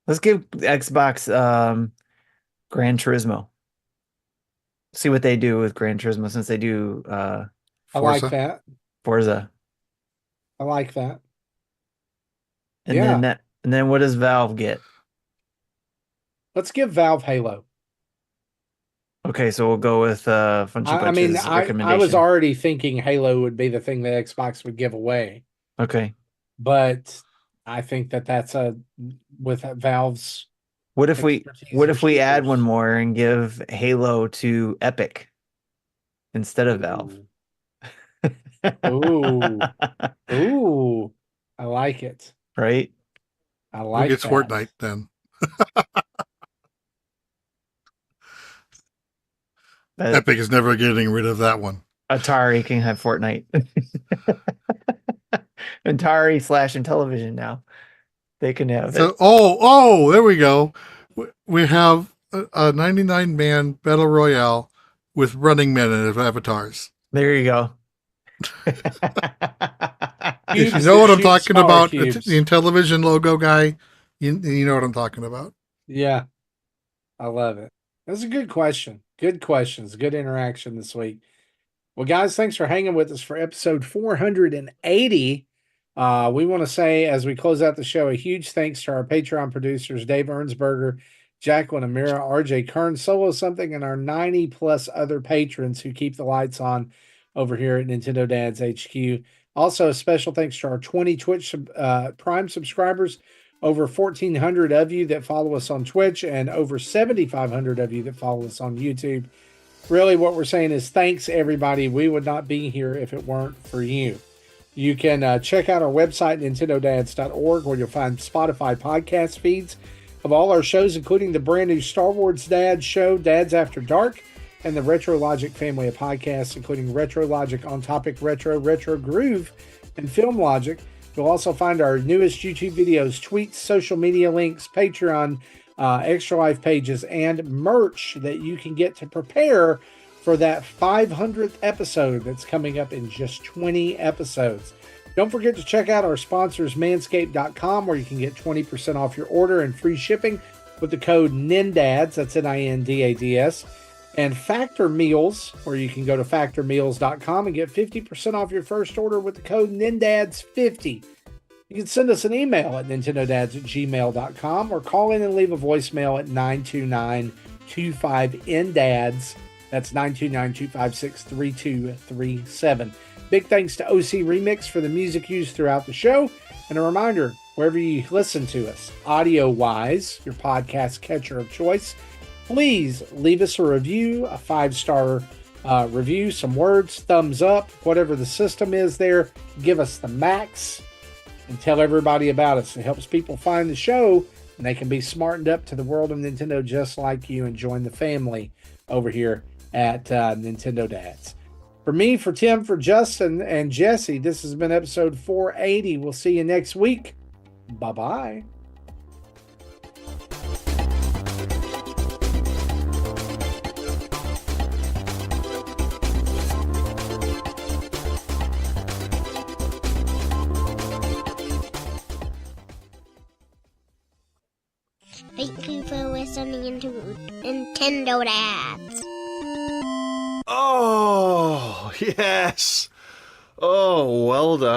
Let's give Xbox Gran Turismo. See what they do with Gran Turismo since they do I like Forza. that. Forza. I like that. And Yeah. then what does Valve get? Let's give Valve Halo. Okay, so we'll go with Funchy I mean, Bunch's I recommendation. was already thinking Halo would be the thing that Xbox would give away, Okay. but I think that's with Valve's What if expertise what or if we add one shooters. more and give Halo to Epic instead of Valve? Ooh. Ooh. I like it. Right? I Who like gets that. Fortnite then? That Epic is never getting rid of that one. Atari can have Fortnite. Atari slash Intellivision now. They can have it. So, there we go. We have a 99-man battle royale with Running Men as avatars. There you go. If you Cubes know that what I'm shoot talking smaller about, cubes. the Intellivision logo guy, you know what I'm talking about. Yeah, I love it. That's a good question. Good questions. Good interaction this week. Well, guys, thanks for hanging with us for episode 480. We want to say, as we close out the show, a huge thanks to our Patreon producers, Dave Ernsberger, Jacqueline Amira, RJ Kern, Solo Something, and our 90 plus other patrons who keep the lights on over here at Nintendo Dads HQ. Also, a special thanks to our 20 Twitch Prime subscribers, over 1,400 of you that follow us on Twitch, and over 7,500 of you that follow us on YouTube. Really, what we're saying is thanks, everybody. We would not be here if it weren't for you. You can check out our website, nintendodads.org, where you'll find Spotify podcast feeds of all our shows, including the brand new Star Wars Dad show, Dads After Dark, and the Retro Logic family of podcasts, including Retro Logic, On Topic Retro, Retro Groove, and Film Logic. You'll also find our newest YouTube videos, tweets, social media links, Patreon, Extra Life pages, and merch that you can get to prepare for that 500th episode that's coming up in just 20 episodes. Don't forget to check out our sponsors, manscaped.com, where you can get 20% off your order and free shipping with the code NINDADS, that's NINDADS, and Factor Meals, where you can go to factormeals.com and get 50% off your first order with the code NINDADS50. You can send us an email at nintendodads@gmail.com or call in and leave a voicemail at 929-25-NDADS. That's 929-256-3237. Big thanks to OC Remix for the music used throughout the show. And a reminder, wherever you listen to us, audio-wise, your podcast catcher of choice, please leave us a review, a 5-star review, some words, thumbs up, whatever the system is there. Give us the max. And tell everybody about us. It helps people find the show, and they can be smartened up to the world of Nintendo just like you and join the family over here at Nintendo Dads. For me, for Tim, for Justin, and Jesse, this has been episode 480. We'll see you next week. Bye-bye. Thank you for listening to Nintendo Dads. Oh, yes. Oh, well done.